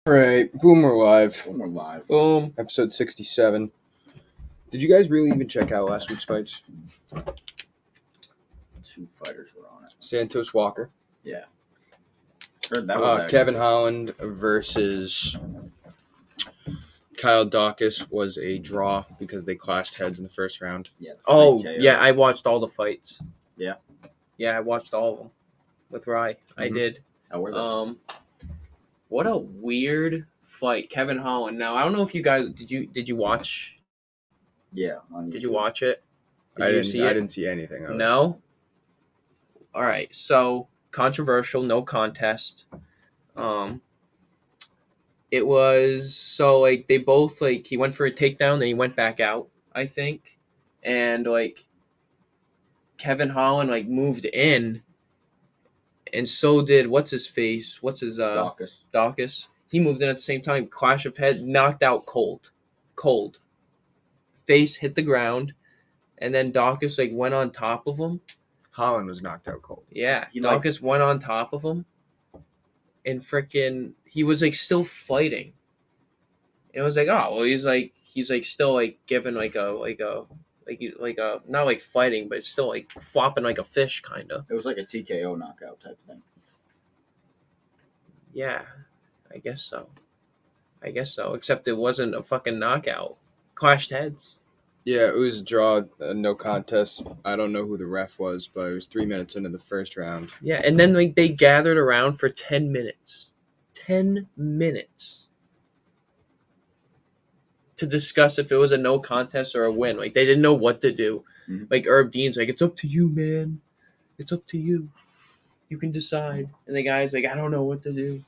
Right, boom, we're live. We're live. Boom, episode 67. Did you guys really even check out last week's fights? 2 fighters were on it. Santos Walker. Yeah. Heard that was actually Kevin Holland versus Kyle Dawkins was a draw because they clashed heads in the first round. Yeah. Yeah, I watched all the fights. Yeah. Yeah, I watched all of them with Rye. I did. How were they? What a weird fight, Kevin Holland. Now I don't know if you guys did you watch? Yeah. Did you watch it? I didn't see anything of it. No. All right. So controversial, no contest. It was so like they both like he went for a takedown, then he went back out, I think, and like Kevin Holland like moved in, and so did what's his Dawkins. He moved in at the same time. Clash of head, knocked out cold. Face hit the ground, and then Dawkins like went on top of him. Holland was knocked out cold. Yeah, Dawkins went on top of him, and freaking he was like still fighting. And it was like, oh well, he's like still like giving like a not like fighting, but still like flopping like a fish kind of. It was like a TKO knockout type thing. Yeah, I guess so. Except it wasn't a fucking knockout. Clashed heads. Yeah, it was a draw, no contest. I don't know who the ref was, but it was 3 minutes into the first round. Yeah, and then like they gathered around for 10 minutes. 10 minutes. To discuss if it was a no contest or a win. Like they didn't know what to do. Mm-hmm. Like Herb Dean's like, it's up to you, man. It's up to you. You can decide. And the guy's like, I don't know what to do.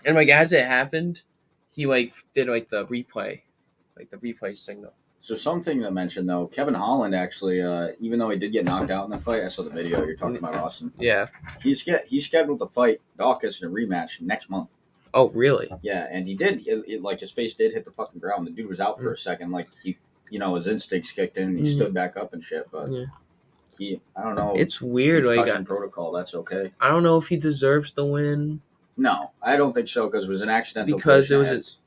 And like as it happened, he like did like the replay signal. So something to mention though, Kevin Holland actually, even though he did get knocked out in the fight, I saw the video you're talking about, Austin. Yeah. He scheduled to fight Dawkins in a rematch next month. Oh, really? Yeah, and he did. Like his face did hit the fucking ground. The dude was out for a second. Like he, his instincts kicked in. And he stood back up and shit. But I don't know. It's weird. Concussion protocol. That's okay. I don't know if he deserves the win. No, I don't think so because it was an accidental. Because it was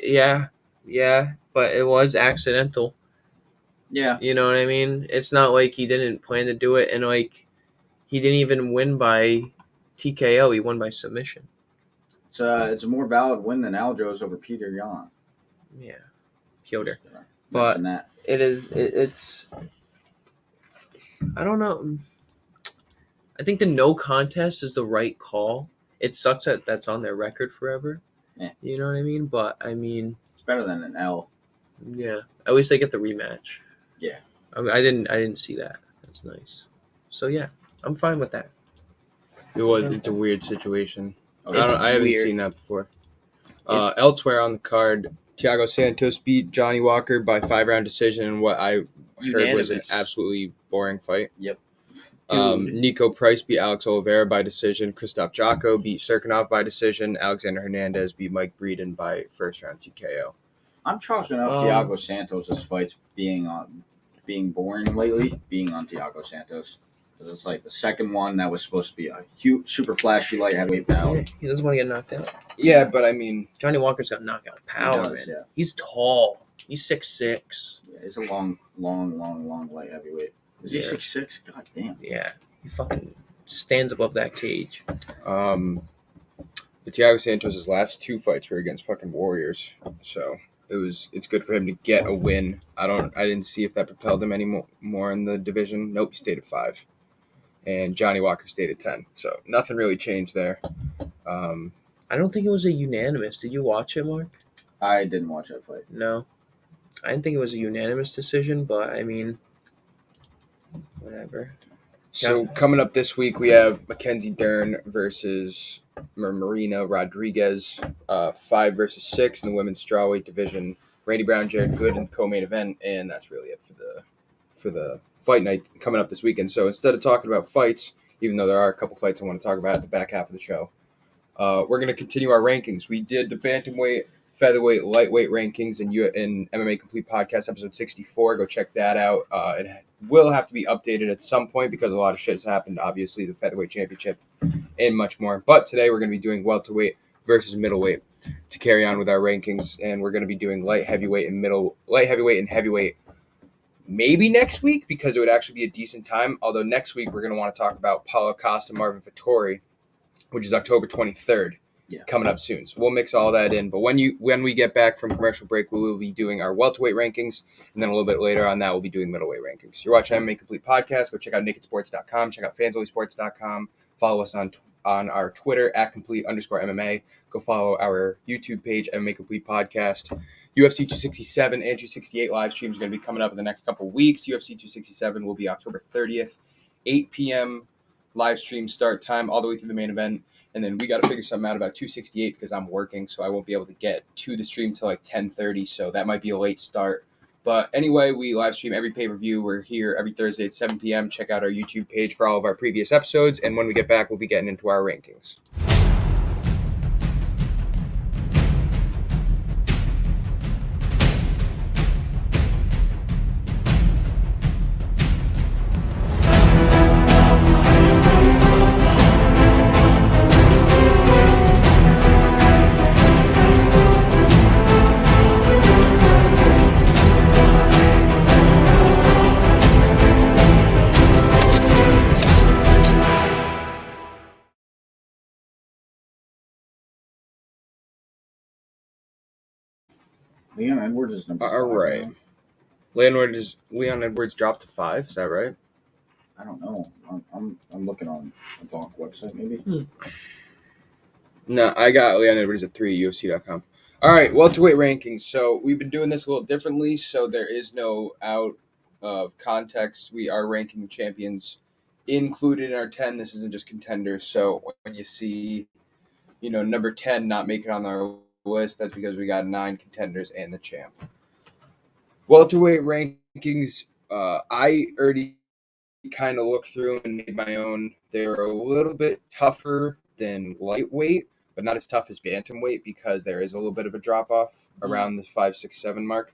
but it was accidental. Yeah. You know what I mean? It's not like he didn't plan to do it, and like he didn't even win by TKO. He won by submission. It's a more valid win than Aljo's over Peter Yan. Yeah, Piotr. But that. It's. I don't know. I think the no contest is the right call. It sucks that that's on their record forever. Yeah. You know what I mean? But I mean, it's better than an L. Yeah. At least they get the rematch. Yeah. I didn't see that. That's nice. So yeah, I'm fine with that. It's a weird situation. Okay. I haven't seen that before. Elsewhere on the card, Thiago Santos beat Johnny Walker by 5-round decision in what I heard was an absolutely boring fight. Yep. Nico Price beat Alex Oliveira by decision. Christoph Jocko beat Serkinov by decision. Alexander Hernandez beat Mike Breeden by first-round TKO. I'm chalking up Thiago Santos' fights being boring lately, being on Thiago Santos. Because it's like the second one that was supposed to be a huge, super flashy light heavyweight battle. Yeah, he doesn't want to get knocked out. Yeah, but I mean, Johnny Walker's got knockout power, man. Yeah. He's tall. He's 6'6". Yeah, he's a long light heavyweight. Is he 6'6"? God damn. Yeah, he fucking stands above that cage. Thiago Santos' last 2 fights were against fucking Warriors, so it's good for him to get a win. I didn't see if that propelled him any more in the division. Nope, he stayed at 5. And Johnny Walker stayed at 10. So nothing really changed there. I don't think it was a unanimous. Did you watch it, Mark? I didn't watch that fight. No. I didn't think it was a unanimous decision, but I mean, whatever. So coming up this week, we have Mackenzie Dern versus Marina Rodriguez, 5 versus 6 in the women's strawweight division. Randy Brown, Jared Good in co-main event, and that's really it for the fight night coming up this weekend. So instead of talking about fights, even though there are a couple fights I want to talk about at the back half of the show, we're going to continue our rankings. We did the bantamweight, featherweight, lightweight rankings in MMA Complete Podcast episode 64. Go check that out. It will have to be updated at some point because a lot of shit has happened. Obviously, the featherweight championship and much more. But today we're going to be doing welterweight versus middleweight. to carry on with our rankings, and we're going to be doing light heavyweight and heavyweight maybe next week because it would actually be a decent time. Although next week we're going to want to talk about Paulo Costa, Marvin Vettori, which is October 23rd. Coming up soon. So we'll mix all that in. But when we get back from commercial break, we will be doing our welterweight rankings. And then a little bit later on that, we'll be doing middleweight rankings. You're watching MMA Complete Podcast. Go check out nakedsports.com. Check out fansonlysports.com. Follow us on our Twitter at @complete_MMA. Go follow our YouTube page, MMA Complete Podcast. UFC 267 and 268 live streams are going to be coming up in the next couple of weeks. UFC 267 will be October 30th, 8 p.m. live stream start time all the way through the main event. And then we got to figure something out about 268 because I'm working, so I won't be able to get to the stream till like 10:30, so that might be a late start. But anyway, we live stream every pay-per-view. We're here every Thursday at 7 p.m. Check out our YouTube page for all of our previous episodes, and when we get back, we'll be getting into our rankings. Leon Edwards is number 5. All right. Leon Edwards dropped to 5. Is that right? I don't know. I'm looking on the Bonk website, maybe. No, I got Leon Edwards at 3, UFC.com. All right, welterweight rankings. So we've been doing this a little differently, so there is no out of context. We are ranking champions included in our 10. This isn't just contenders. So when you see, number 10 not make it on our list, that's because we got 9 contenders and the champ. Welterweight rankings, I already kind of looked through and made my own. They're a little bit tougher than lightweight, but not as tough as bantamweight because there is a little bit of a drop-off around the 5, 6, 7 mark.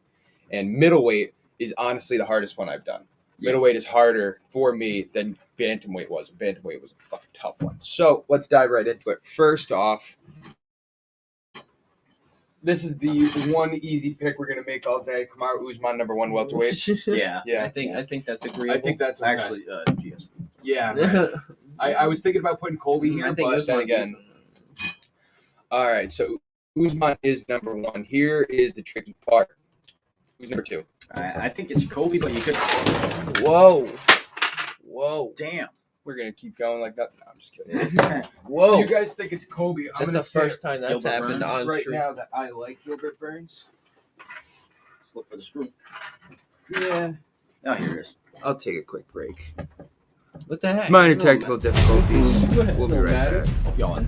And middleweight is honestly the hardest one I've done. Middleweight is harder for me than bantamweight was. Bantamweight was a fucking tough one. So let's dive right into it. First off, this is the one easy pick we're gonna make all day. Kamaru Usman, number 1 welterweight. Yeah. I think that's agreeable. I think that's okay. Actually, GSP. Yeah. Right. I was thinking about putting Colby here, but then again. All right, so Usman is number 1. Here is the tricky part. Who's number 2? I think it's Kobe, but you could. Whoa! Damn. We're gonna keep going like that. No, I'm just kidding. Whoa! You guys think it's Kobe? That's the first time that's Gilbert happened Burns on right stream. now that I like Gilbert Burns. Let's look for the screw. Yeah. Oh, here it is. I'll take a quick break. What the heck? Minor technical difficulties. Go ahead. We'll be No right matter. back. Hope y'all in.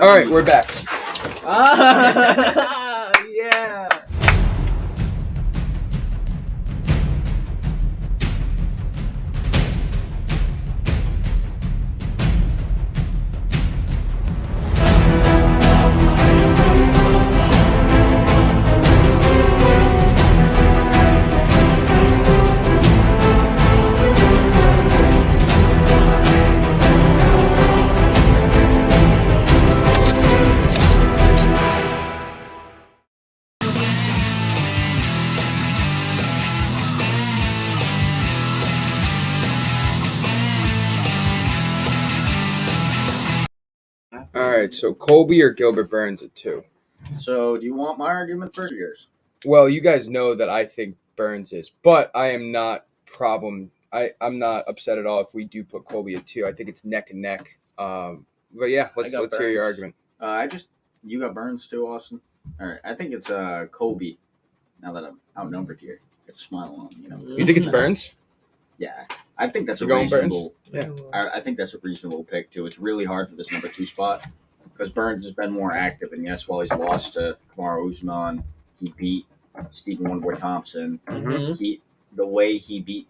All right, we're back. Yeah. All right, so Colby or Gilbert Burns at 2. So, do you want my argument first or yours? Well, you guys know that I think Burns is, but I am not I'm not upset at all if we do put Colby at 2. I think it's neck and neck. But yeah, let's hear your argument. You got Burns too, Austin. All right, I think it's Kobe. Now that I'm outnumbered here, got a smile on. You think it's Burns? Yeah, I think that's You're a going reasonable. Burns? Yeah, I think that's a reasonable pick too. It's really hard for this number 2 spot because Burns has been more active, and yes, while he's lost to Kamaru Usman, he beat Stephen Wonderboy Thompson. Mhm. The way he beat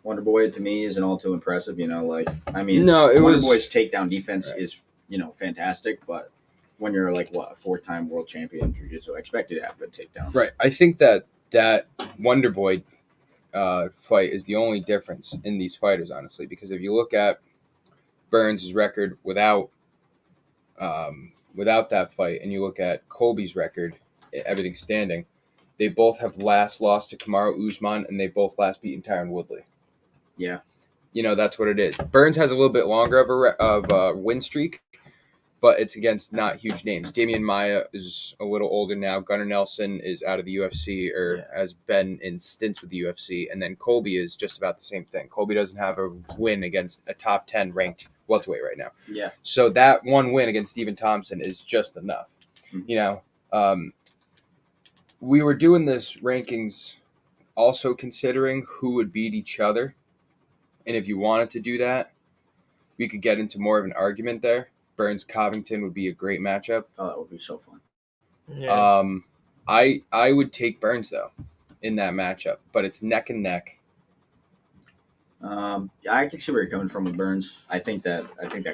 Wonderboy to me isn't all too impressive. No, it Wonderboy's was takedown defense is fantastic, but when you're like a 4-time world champion in jiu-jitsu, I expect you to have good takedowns. Right. I think that Wonder Boy fight is the only difference in these fighters, honestly, because if you look at Burns' record without that fight, and you look at Colby's record, everything standing, they both have lost to Kamaru Usman, and they both last beaten Tyron Woodley. Yeah. That's what it is. Burns has a little bit longer of a win streak, but it's against not huge names. Damian Maia is a little older now. Gunnar Nelson is out of the UFC or has been in stints with the UFC. And then Colby is just about the same thing. Colby doesn't have a win against a top 10 ranked welterweight right now. Yeah. So that one win against Stephen Thompson is just enough. Mm-hmm. We were doing this rankings also considering who would beat each other. And if you wanted to do that, we could get into more of an argument there. Burns Covington would be a great matchup. Oh, that would be so fun. Yeah. I would take Burns though in that matchup, but it's neck and neck. I can see where you're coming from with Burns. I think that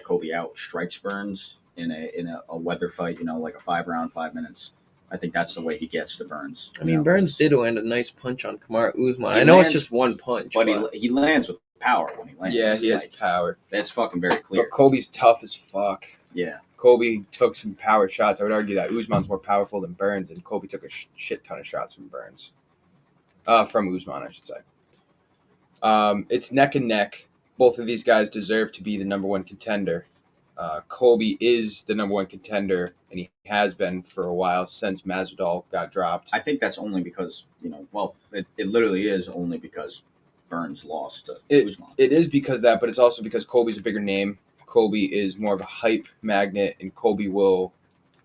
Colby outstrikes Burns in a weather fight. Like a 5-round, 5 minutes. I think that's the way he gets to Burns. I mean, Burns did land a nice punch on Kamaru Usman. He I know lands- it's just one punch, but he lands with power when he lands. Yeah, he has power. That's fucking very clear. But Colby's tough as fuck. Yeah. Colby took some power shots. I would argue that Usman's more powerful than Burns, and Colby took a shit ton of shots from Burns. From Usman, I should say. It's neck and neck. Both of these guys deserve to be the number one contender. Colby is the number one contender, and he has been for a while since Masvidal got dropped. I think that's only because, it literally is only because Burns lost to Usman. It is because that, but it's also because Colby's a bigger name. Colby is more of a hype magnet, and Colby will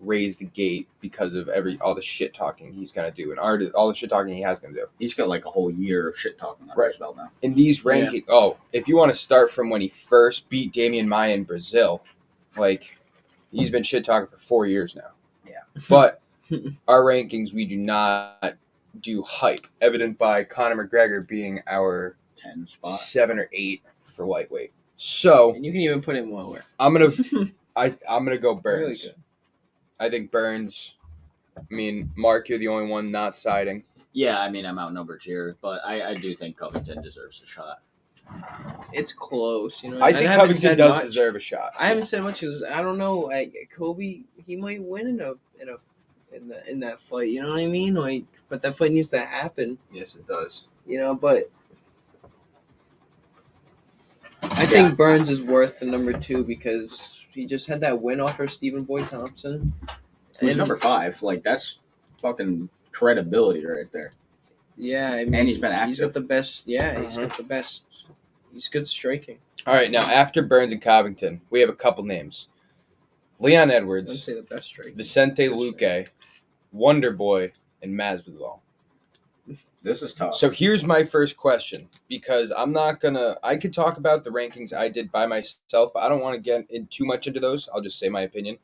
raise the gate because of all the shit talking he's gonna do, and all the shit talking he has gonna do. He's got like a whole year of shit talking under his belt now. In these rankings, if you want to start from when he first beat Damian Maia in Brazil, he's been shit talking for 4 years now. Yeah, but our rankings, we do not do hype, evident by Conor McGregor being our 10 spot, 7 or 8 for lightweight. So and you can even put him lower. I'm gonna go Burns. Really good. I think Burns. I mean, Mark, you're the only one not siding. Yeah, I mean, I'm outnumbered here, but I do think Covington deserves a shot. It's close, I think Covington does deserve a shot. I haven't said much because I don't know. Kobe, he might win in that fight. You know what I mean? But that fight needs to happen. Yes, it does. But I think Burns is worth the number 2 because he just had that win off of Stephen Boy Thompson. Who's number 5? That's fucking credibility right there. Yeah, I mean, and he's been active. He's got the best. Yeah, he's got the best. He's good striking. All right, now after Burns and Covington, we have a couple names: Leon I'd Edwards, say the best striking. Vicente Luque, Wonder Boy, and Masvidal. This is tough. So here's my first question, because I could talk about the rankings I did by myself, but I don't want to get in too much into those. I'll just say my opinion.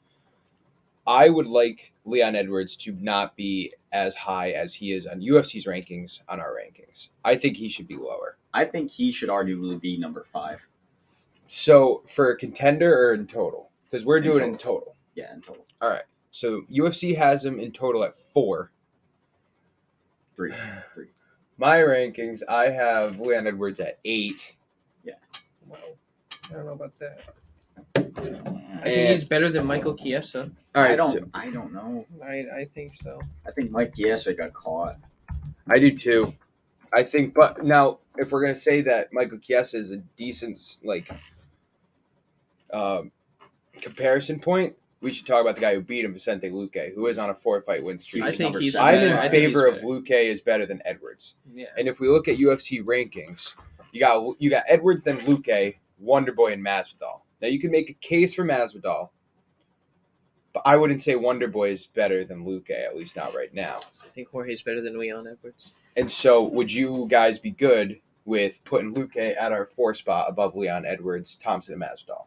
I would like Leon Edwards to not be as high as he is on UFC's rankings on our rankings. I think he should be lower. I think he should arguably be number 5. So for a contender or in total? Because we're doing it in total. Yeah, in total. All right. So UFC has him in total at 4. 3. My rankings, I have Leon Edwards at 8. Yeah. Wow. I don't know about that. I think he's better than Michael Chiesa. All right. I don't know. I think so. I think Mike Chiesa got caught. I do too. I think, but now if we're gonna say that Michael Chiesa is a decent comparison point, we should talk about the guy who beat him, Vicente Luque, who is on a 4-fight win streak. I think he's. I'm better. in favor of Luque is better than Edwards. Yeah. And if we look at UFC rankings, you got Edwards, then Luque, Wonderboy, and Masvidal. Now you can make a case for Masvidal, but I wouldn't say Wonderboy is better than Luque, at least not right now. I think Jorge's better than Leon Edwards. And so, would you guys be good with putting Luque at our 4 spot above Leon Edwards, Thompson, and Masvidal?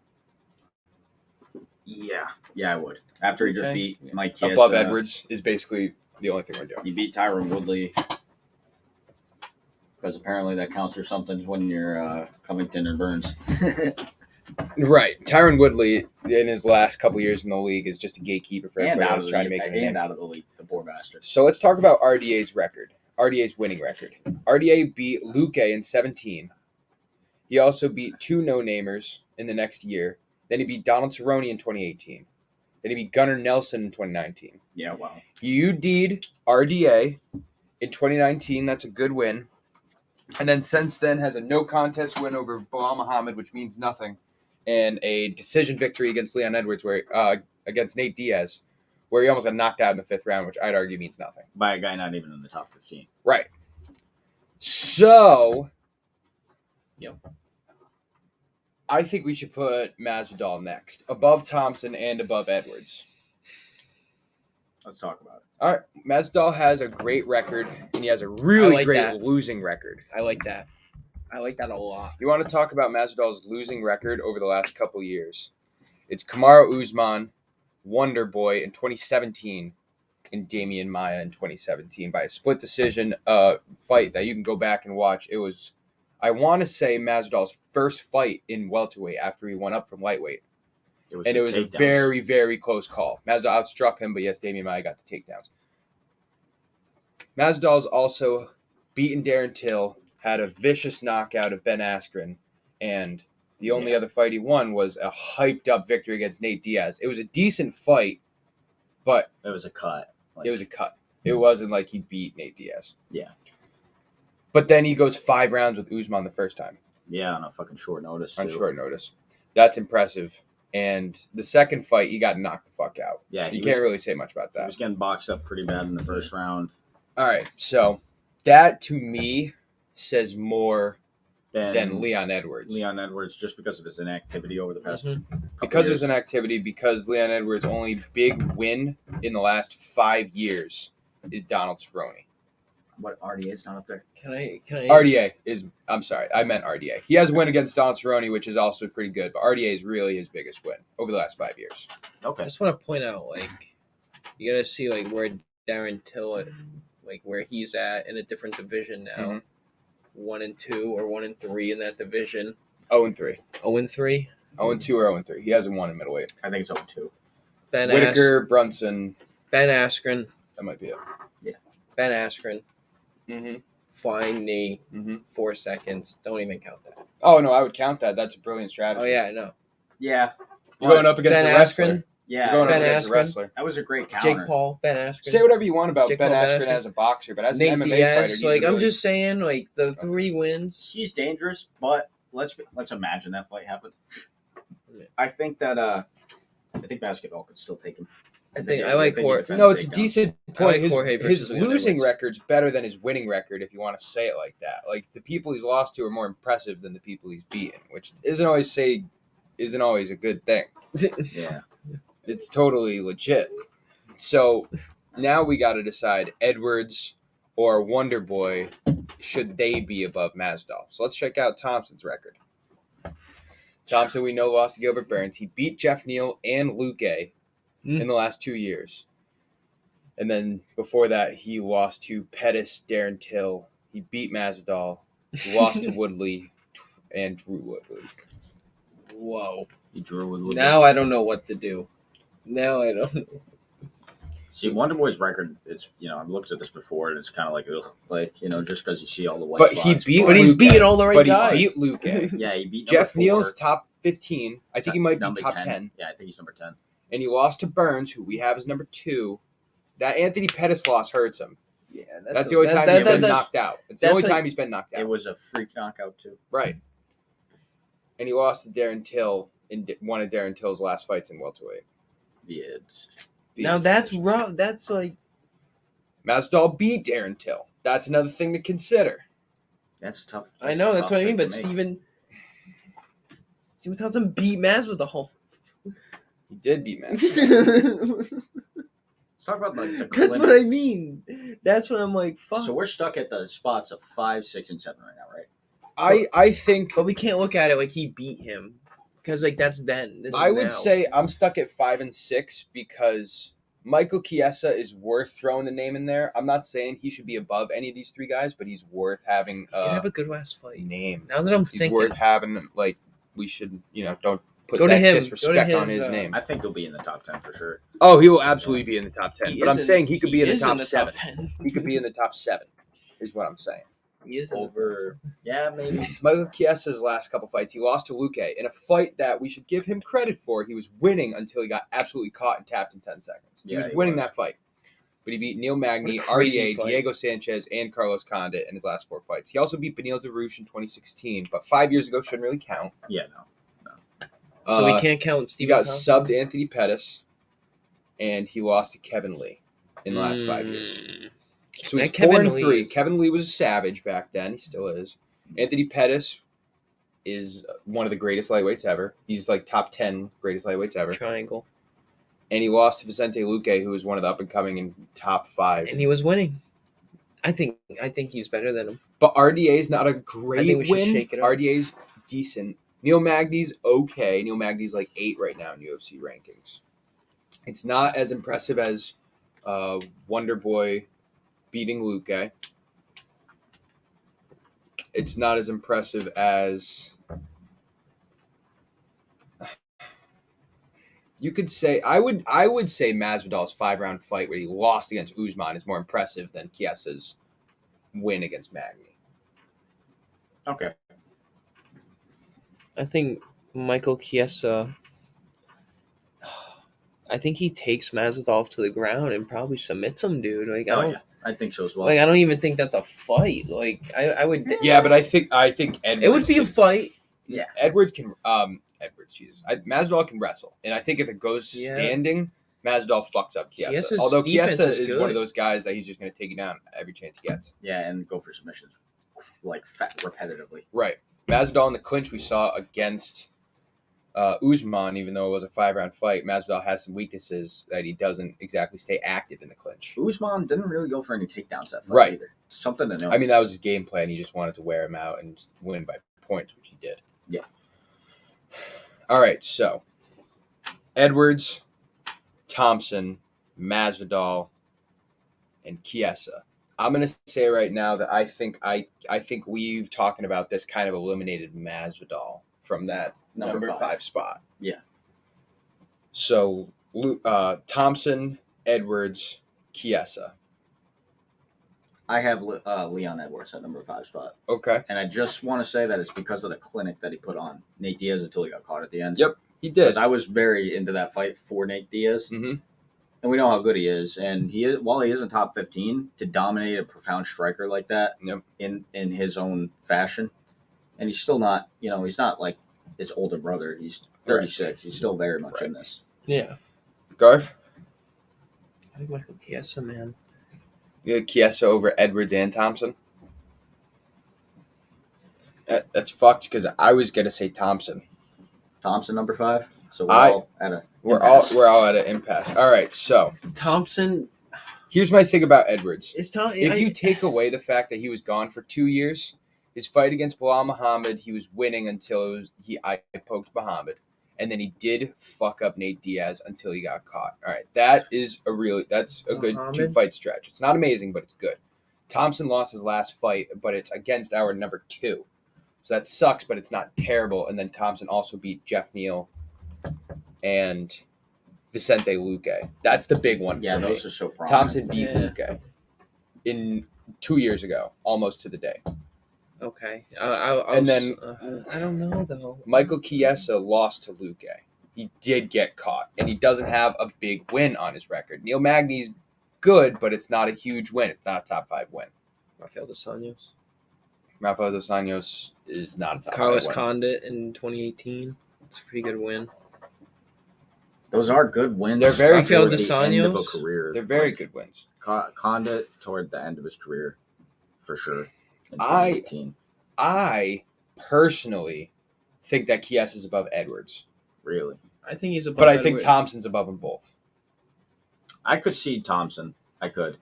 Yeah, I would. After he just beat Mike Chiesa. Above Edwards is basically the only thing we're doing. He beat Tyron Woodley. Because apparently that counts for something when you're Covington or Burns. Right. Tyron Woodley, in his last couple years in the league, is just a gatekeeper for And everybody out else of trying the to make it a name. and out of the league, the poor bastard. So let's talk about RDA's record. RDA's winning record. RDA beat Luque in 17. He also beat 2 no-namers in the next year. Then he beat Donald Cerrone in 2018. Then he beat Gunnar Nelson in 2019. Yeah, wow. He UD'd RDA in 2019. That's a good win. And then since then has a no contest win over Bilal Muhammad, which means nothing, and a decision victory against Leon Edwards, where against Nate Diaz, where he almost got knocked out in the 5th round, which I'd argue means nothing. By a guy not even in the top 15. Right. So, Yep. I think we should put Masvidal next, above Thompson and above Edwards. Let's talk about it. All right, Masvidal has a great record, and he has a really like great that. losing record. I like that. I like that a lot. You want to talk about Masvidal's losing record over the last couple years? It's Kamaru Usman, Wonder Boy in 2017, and Damian Maia in 2017 by a split decision fight that you can go back and watch. It was, I want to say, Masvidal's first fight in welterweight after he went up from lightweight. It was a very, very close call. Masvidal outstruck him, but yes, Damian Maia got the takedowns. Masvidal's also beaten Darren Till, had a vicious knockout of Ben Askren, and the only other fight he won was a hyped-up victory against Nate Diaz. It was a decent fight, but it was a cut. It was a cut. It wasn't like he beat Nate Diaz. Yeah. But then he goes 5 rounds with Usman the first time. Yeah, on a fucking short notice. On short notice. That's impressive. And the second fight, he got knocked the fuck out. Yeah, you can't really say much about that. He was getting boxed up pretty bad in the first round. All right, so that to me says more than Leon Edwards. Leon Edwards, just because of his inactivity over the past because of his inactivity, because Leon Edwards' only big win in the last 5 years is Donald Cerrone. What, RDA is not up there? Can I? RDA is, I'm sorry, I meant RDA. He has a win against Donald Cerrone, which is also pretty good, but RDA is really his biggest win over the last 5 years. Okay. I just want to point out, you gotta see where Darren Till, where he's at in a different division now. Mm-hmm. 1 and 2 or 1 and 3 in that division. 0-3. 0-3. 0-2 or 0-3. He hasn't won in middleweight. I think it's 0-2. Whitaker, Brunson. Ben Askren. That might be it. Yeah. Ben Askren. Mm-hmm. Flying knee. 4 seconds. Don't even count that. Oh, no, I would count that. That's a brilliant strategy. Oh, yeah, I know. Yeah. You're going up against Ben a wrestler. Askren. Yeah. You're going Ben up against Askren. a wrestler. That was a great counter. Jake Paul, Ben Askren. Say whatever you want about Jake Ben Paul, Askren Ben Askren. as a boxer, but as Nate an MMA Diaz, fighter, he's I'm really... just saying, the 3 wins. He's dangerous, but let's imagine that fight happened. I think that I think basketball could still take him. I like Jorge. No, it's a decent point. like Jorge His versus Leon losing Edwards. record's better than his winning record, if you want to say it like that. Like, the people he's lost to are more impressive than the people he's beaten, which isn't always a good thing. Yeah. It's totally legit. So now we got to decide Edwards or Wonder Boy, should they be above Masvidal? So let's check out Thompson's record. Thompson, we know, lost to Gilbert Burns. He beat Jeff Neal and Luque in the last 2 years. And then before that, he lost to Pettis, Darren Till. He beat Masvidal, lost to Woodley, and Drew Woodley. Whoa. He drew Woodley. Now I don't know what to do. Now I don't know. See, Wonder Boy's record, it's, I've looked at this before, and it's kind of just because you see all the white But spots. he beat But he's Luque. beating all the right guys. But he beat Luque. Yeah, he beat Jeff number 4. Neal's top 15. I think he might be Number top 10. Yeah, I think he's number 10. And he lost to Burns, who we have as number 2. That Anthony Pettis loss hurts him. Yeah, That's the only time he's been knocked out. It's the only time he's been knocked out. It was a freak knockout, too. Right. And he lost to Darren Till in one of Darren Till's last fights in welterweight. Yeah. Now that's rough. That's like... Masvidal beat Darren Till. That's another thing to consider. That's tough. I know, that's what I mean, but Steven Thompson beat Masvidal. He did beat Masvidal. Let's talk about the That's what I mean. That's what I'm like, fuck. So we're stuck at the spots of 5, 6, and 7 right now, right? I think... But we can't look at it like he beat him. Because, that's then. This is I would now. say I'm stuck at 5 and 6 because Michael Chiesa is worth throwing the name in there. I'm not saying he should be above any of these 3 guys, but he's worth having He can have a good last fight. name. Now that I'm He's thinking. worth having, we should, don't put Go to that him. disrespect Go to on his his, name. I think he'll be in the top 10 for sure. Oh, he will absolutely be in the top 10. But I'm is saying he could be in the is top 7. 10. He could be in the top 7, is what I'm saying. He is in the Over, yeah, maybe. Michael Chiesa's last couple fights, he lost to Luque in a fight that we should give him credit for. He was winning until he got absolutely caught and tapped in 10 seconds. He Yeah, was he winning was. that fight. But he beat Neil Magny, What a crazy RDA, fight. Diego Sanchez, and Carlos Condit in his last 4 fights. He also beat Beneil Dariush in 2016, but 5 years ago shouldn't really count. Yeah, no. So we can't count He Stephen got Thompson? subbed Anthony Pettis, and he lost to Kevin Lee in the last 5 years. So he's That Kevin 4-3. Lee is- Kevin Lee was a savage back then. He still is. Anthony Pettis is one of the greatest lightweights ever. He's like top 10 greatest lightweights ever. Triangle. And he lost to Vicente Luque, who was one of the up and coming in top 5. And he was winning. I think he's better than him. But RDA is not a I think great we should win. shake it up. RDA's decent. Neil Magny's okay. Neil Magny's like 8 right now in UFC rankings. It's not as impressive as Wonder Boy beating Luque. It's not as impressive as you could say. I would say Masvidal's 5-round fight where he lost against Usman is more impressive than Chiesa's win against Magny. Okay. I think Michael Chiesa. I think he takes Masvidal to the ground and probably submits him, dude. Like I Oh, don't, yeah. I think so as well. like I don't even think that's a fight. Like I would. Yeah, but I think Edwards It would be a fight. Yeah. Edwards can Masvidal can wrestle, and I think if it goes Yeah. standing, Masvidal fucks up Chiesa. Chiesa's Although defense Chiesa is is good. one of those guys that he's just going to take you down every chance he gets. Yeah, and go for submissions like repetitively. Right. Masvidal in the clinch we saw against Usman, even though it was a 5-round fight, Masvidal has some weaknesses that he doesn't exactly stay active in the clinch. Usman didn't really go for any takedowns that fight Right. either. Something to know. I mean, that was his game plan. He just wanted to wear him out and win by points, which he did. Yeah. All right, so Edwards, Thompson, Masvidal, and Chiesa. I'm gonna say right now that I think we've talking about this kind of eliminated Masvidal from that number 5 spot. Yeah. So Thompson, Edwards, Chiesa. I have Leon Edwards at number 5 spot. Okay. And I just want to say that it's because of the clinic that he put on Nate Diaz until he got caught at the end. Yep, he did. Because I was very into that fight for Nate Diaz. Mm-hmm. And we know how good he is. And while he isn't top 15, to dominate a profound striker like that Yep. in his own fashion. And he's still not, he's not like his older brother. He's 36. Right. He's still very much in this. Yeah. Garth? I think Michael Chiesa, man. You had Chiesa over Edwards and Thompson? That's fucked because I was going to say Thompson. Thompson, number 5? So we're all at an impasse. All right, so Thompson. Here's my thing about Edwards. If you take away the fact that he was gone for 2 years, his fight against Bilal Muhammad, he was winning until I poked Muhammad, and then he did fuck up Nate Diaz until he got caught. All right, that's a good 2-fight stretch. It's not amazing, but it's good. Thompson lost his last fight, but it's against our number 2, so that sucks, but it's not terrible. And then Thompson also beat Jeff Neal and Vicente Luque. That's the big one. Yeah, for those me. are so prominent. Thompson beat Luque in 2 years ago, almost to the day. Okay. I don't know though. Michael Chiesa lost to Luque. He did get caught, and he doesn't have a big win on his record. Neil Magny's good, but it's not a huge win. It's not a top 5 win. Rafael dos Anjos. Rafael dos Anjos is not a top 5 win. Carlos Condit in 2018. It's a pretty good win. Those are good wins. They're very Rafael good. dos End of a Anjos. career. They're very good wins. Condit toward the end of his career, for sure. In 2018. I personally think that Chiesa is above Edwards. Really? I think he's above. But I think Edwards. Thompson's above them both. I could see Thompson. I could.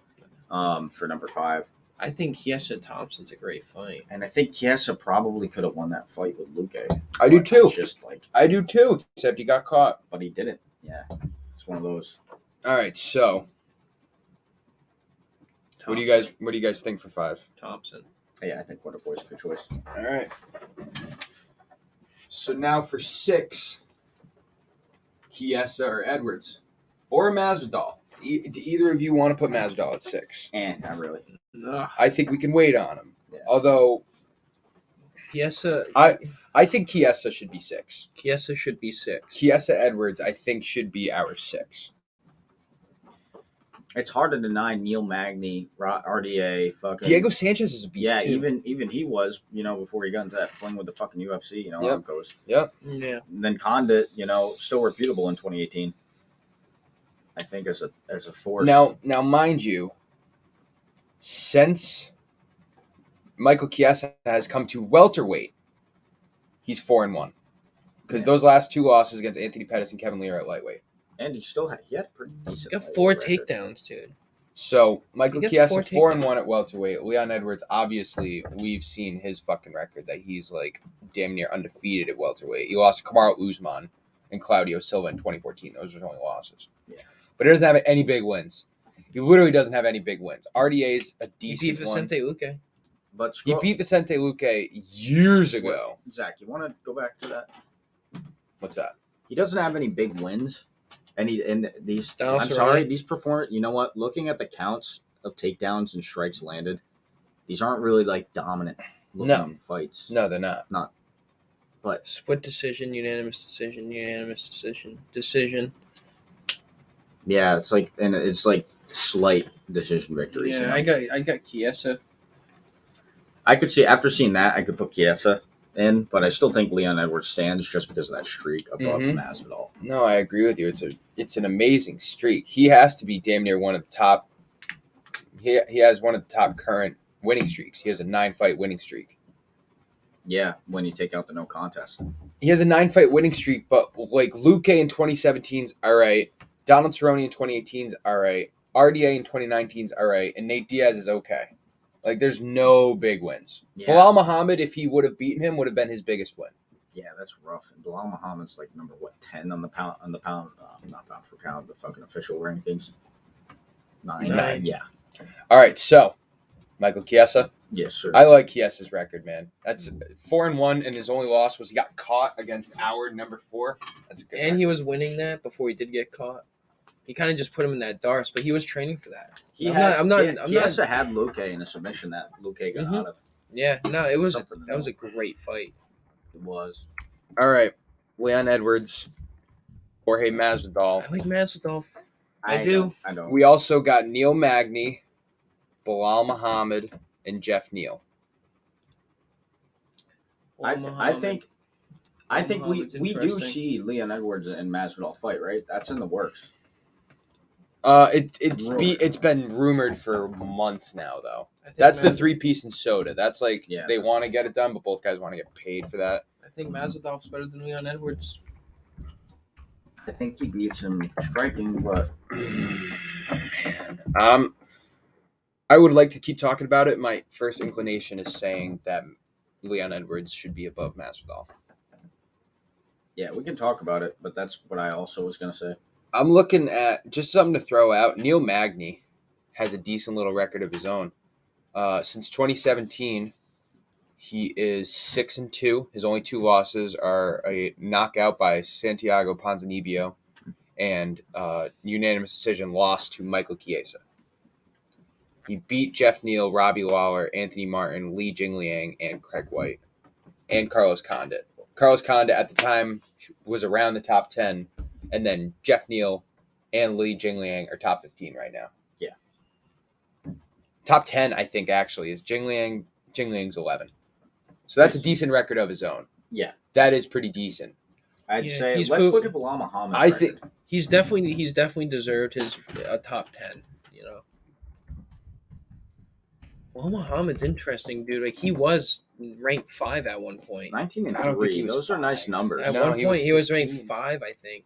For number 5. I think Chiesa Thompson's a great fight. And I think Chiesa probably could have won that fight with Luque. I do too. I do too, except he got caught. But he didn't. Yeah. It's one of those. All right, so Thompson. what do you guys think for 5? Thompson. Yeah, I think Wonder Boy's a good choice. All right. So now for 6, Chiesa or Edwards, or Masvidal. Do either of you want to put Masvidal at 6? And not really. No. I think we can wait on him. Yeah. Although Chiesa. I think Chiesa should be 6. Chiesa should be 6. Chiesa Edwards, I think, should be our 6. It's hard to deny Neil Magny, RDA, fucking Diego Sanchez is a beast. Yeah, too. even he was, before he got into that fling with the fucking UFC, how Yep. it goes. Yep. Yeah. And then Condit, still reputable in 2018. I think as a force. Now, mind you, since Michael Chiesa has come to welterweight, he's 4-1 because those last 2 losses against Anthony Pettis and Kevin Lee are at lightweight. And he had a pretty decent. He got 4 record. takedowns, dude. So Michael He gets Chiesa 4 4-1 at welterweight. Leon Edwards, obviously, we've seen his fucking record that he's like damn near undefeated at welterweight. He lost to Kamaru Usman and Claudio Silva in 2014. Those are his only losses. Yeah. But he doesn't have any big wins. He literally doesn't have any big wins. RDA's a He decent beat one. Vicente Luque. But He beat Vicente Luque years ago. Zach, you want to go back to that? What's that? He doesn't have any big wins. And these. Styles I'm are sorry, right. these perform. You know what? Looking at the counts of takedowns and strikes landed, these aren't really like dominant looking fights. No, they're not. But Split decision, unanimous decision. yeah, it's like slight decision victories. Yeah, I got Chiesa. I could see after seeing that, I could put Chiesa in, but I still think Leon Edwards stands just because of that streak above Masvidal. No, I agree with you. It's an amazing streak. He has to be damn near one of the top. He has one of the top current winning streaks. He has a 9-fight winning streak. Yeah, when you take out the no contest. He has a 9-fight winning streak, but like Luque in 2017's all right, Donald Cerrone in 2018's all right, RDA in 2019's all right, and Nate Diaz is okay. Like there's no big wins. Yeah. Bilal Muhammad, if he would have beaten him, would have been his biggest win. Yeah, that's rough. And Bilal Muhammad's like number 10 on the pound not pound for pound, the fucking official rankings. 9. Yeah. All right, so Michael Chiesa. Yes, sir. I like Chiesa's record, man. That's 4-1, and his only loss was he got caught against our number 4. That's a good. And he was winning that before he did get caught. He kind of just put him in that darts, but he was training for that. Chiesa had Luque in a submission that Luque got out of. Yeah, no, that was a great fight. It was. All right, Leon Edwards, Jorge Masvidal. I like Masvidal. I do. I don't. We also got Neil Magny, Bilal Muhammad, and Jeff Neal. I think we Muhammad's do interesting. see Leon Edwards and Masvidal fight, right? That's in the works. It's been rumored for months now, though. That's the 3-piece and soda. That's like they want to get it done, but both guys want to get paid for that. I think Masvidal's better than Leon Edwards. I think he beats him striking, but I would like to keep talking about it. My first inclination is saying that Leon Edwards should be above Masvidal. yeah, we can talk about it. But that's what I also was gonna say. I'm looking at just something to throw out. Neil Magny has a decent little record of his own. Since 2017, he is 6-2. His only 2 losses are a knockout by Santiago Ponzinibbio and unanimous decision loss to Michael Chiesa. He beat Jeff Neal, Robbie Lawler, Anthony Martin, Li Jingliang, and Craig White, and Carlos Condit. Carlos Condit at the time was around the top 10, and then Jeff Neal and Li Jingliang are top 15 right now. Yeah. Top 10, I think, actually, is Jingliang. Jingliang's 11. So that's a decent record of his own. Yeah. That is pretty decent. I'd Yeah, say he's let's proved- look at Bilal Muhammad. I think He's definitely deserved his top 10. You know. Well, Muhammad's interesting, dude. Like he was ranked 5 at one point. 19 and I don't think he 3. was Those are nice 5. numbers. At No, one he point, was he was 15. ranked 5, I think.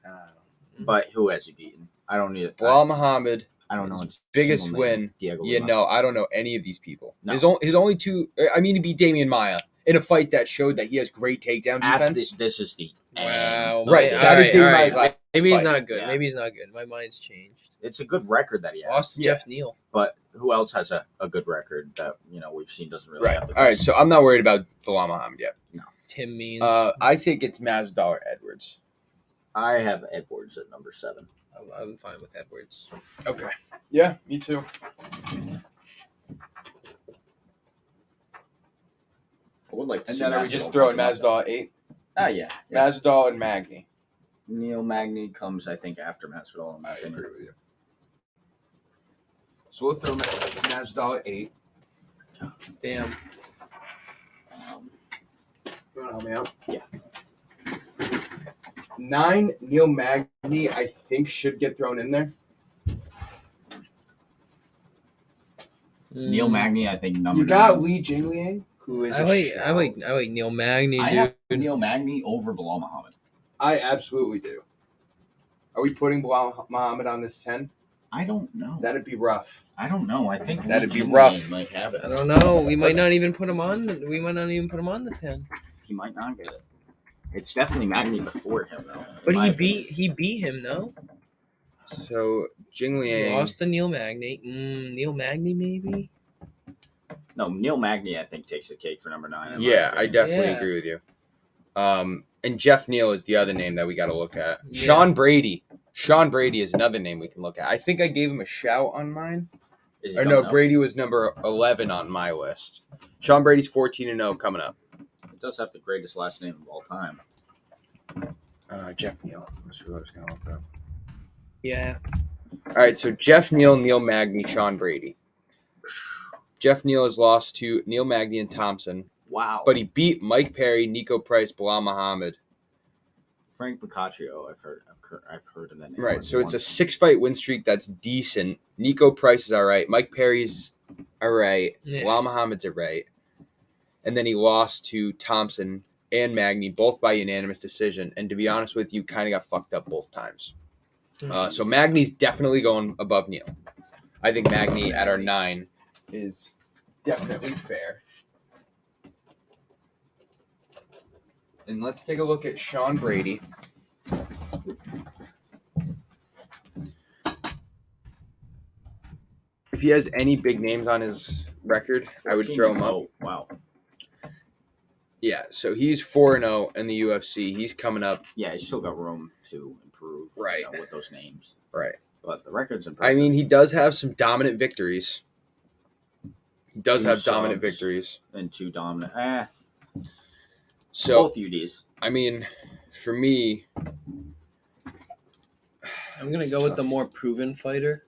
But who has he beaten? I don't need it. Bilal Muhammad, I don't know. his It's biggest single name. win. Diego Yeah, Lima. no, I don't know any of these people. No. His only 2. I mean, he beat Damian Maia in a fight that showed that he has great takedown defense. This is the end. Wow. Right, All that is right, Damian all right. Maia's last Maybe he's fight. not good. Yeah. Maybe he's not good. My mind's changed. It's a good record that he has. Lost to Yeah. Jeff Neal. But who else has a good record that we've seen doesn't really Right. have the All right. best? So I'm not worried about Bilal Muhammad yet. Tim means. I think it's Masvidal or Edwards. I have Edwards at number 7. I'm fine with Edwards. Okay. Yeah, me too. I would like to And see then are we Masvidal just throwing punch him up, Masvidal at 8? though. Yeah. Masvidal and Magny. Neil Magny comes, I think, after Masvidal. In my I opinion. agree with you. So we'll throw Masvidal at 8. Damn. You want to help me out? Yeah. 9, Neil Magny, I think, should get thrown in there. Neil Magny, I think, number You got 9. Li Jingliang, who is I like Neil Magny, I dude. have Neil Magny over Bilal Muhammad. I absolutely do. Are we putting Bilal Muhammad on this 10? I don't know. That'd be rough. I don't know. I think That'd Li be Jingliang rough. might have it. I don't know. We might Let's- not even put him on. We might not even put him on the 10. He might not get it. It's definitely Magny before him, though. But in my he beat him, no? So, He Jingliang. lost to Neil Magny. Neil Magny, maybe? opinion. No, Neil Magny, I think, takes the cake for number 9. in my Yeah, I opinion. definitely Yeah. agree with you. And Jeff Neal is the other name that we got to look at. Yeah. Sean Brady. Sean Brady is another name we can look at. I think I gave him a shout on mine. Is he Or coming no, up? Brady was number 11 on my list. Sean Brady's 14-0 coming up. It does have the greatest last name of all time. Jeff Neal. That's who I was going to look up. Yeah. All right, so Jeff Neal, Neil Magny, Sean Brady. Jeff Neal has lost to Neil Magny and Thompson, Wow. but he beat Mike Perry, Nico Price, Bilal Muhammad. Frank Boccaccio, I've heard of that name. Right, so it's a 6-fight win streak that's decent. Nico Price is all right. Mike Perry's all right. Yeah. Bilal Muhammad's all right. And then he lost to Thompson and Magny, both by unanimous decision. And to be honest with you, kind of got fucked up both times. So Magny's definitely going above Neal. I think Magny at our 9 is definitely fair. And let's take a look at Sean Brady. If he has any big names on his record, I would throw him up. Oh, wow. Yeah, so he's 4-0 in the UFC. He's coming up. Yeah, he's still got room to improve. Right. With those names. Right. But the record's impressive. I mean, he does have some dominant victories. He does 2 have dominant subs victories. and 2 dominant. So, Both UDs. I mean, for me, I'm going to go with the more proven fighter.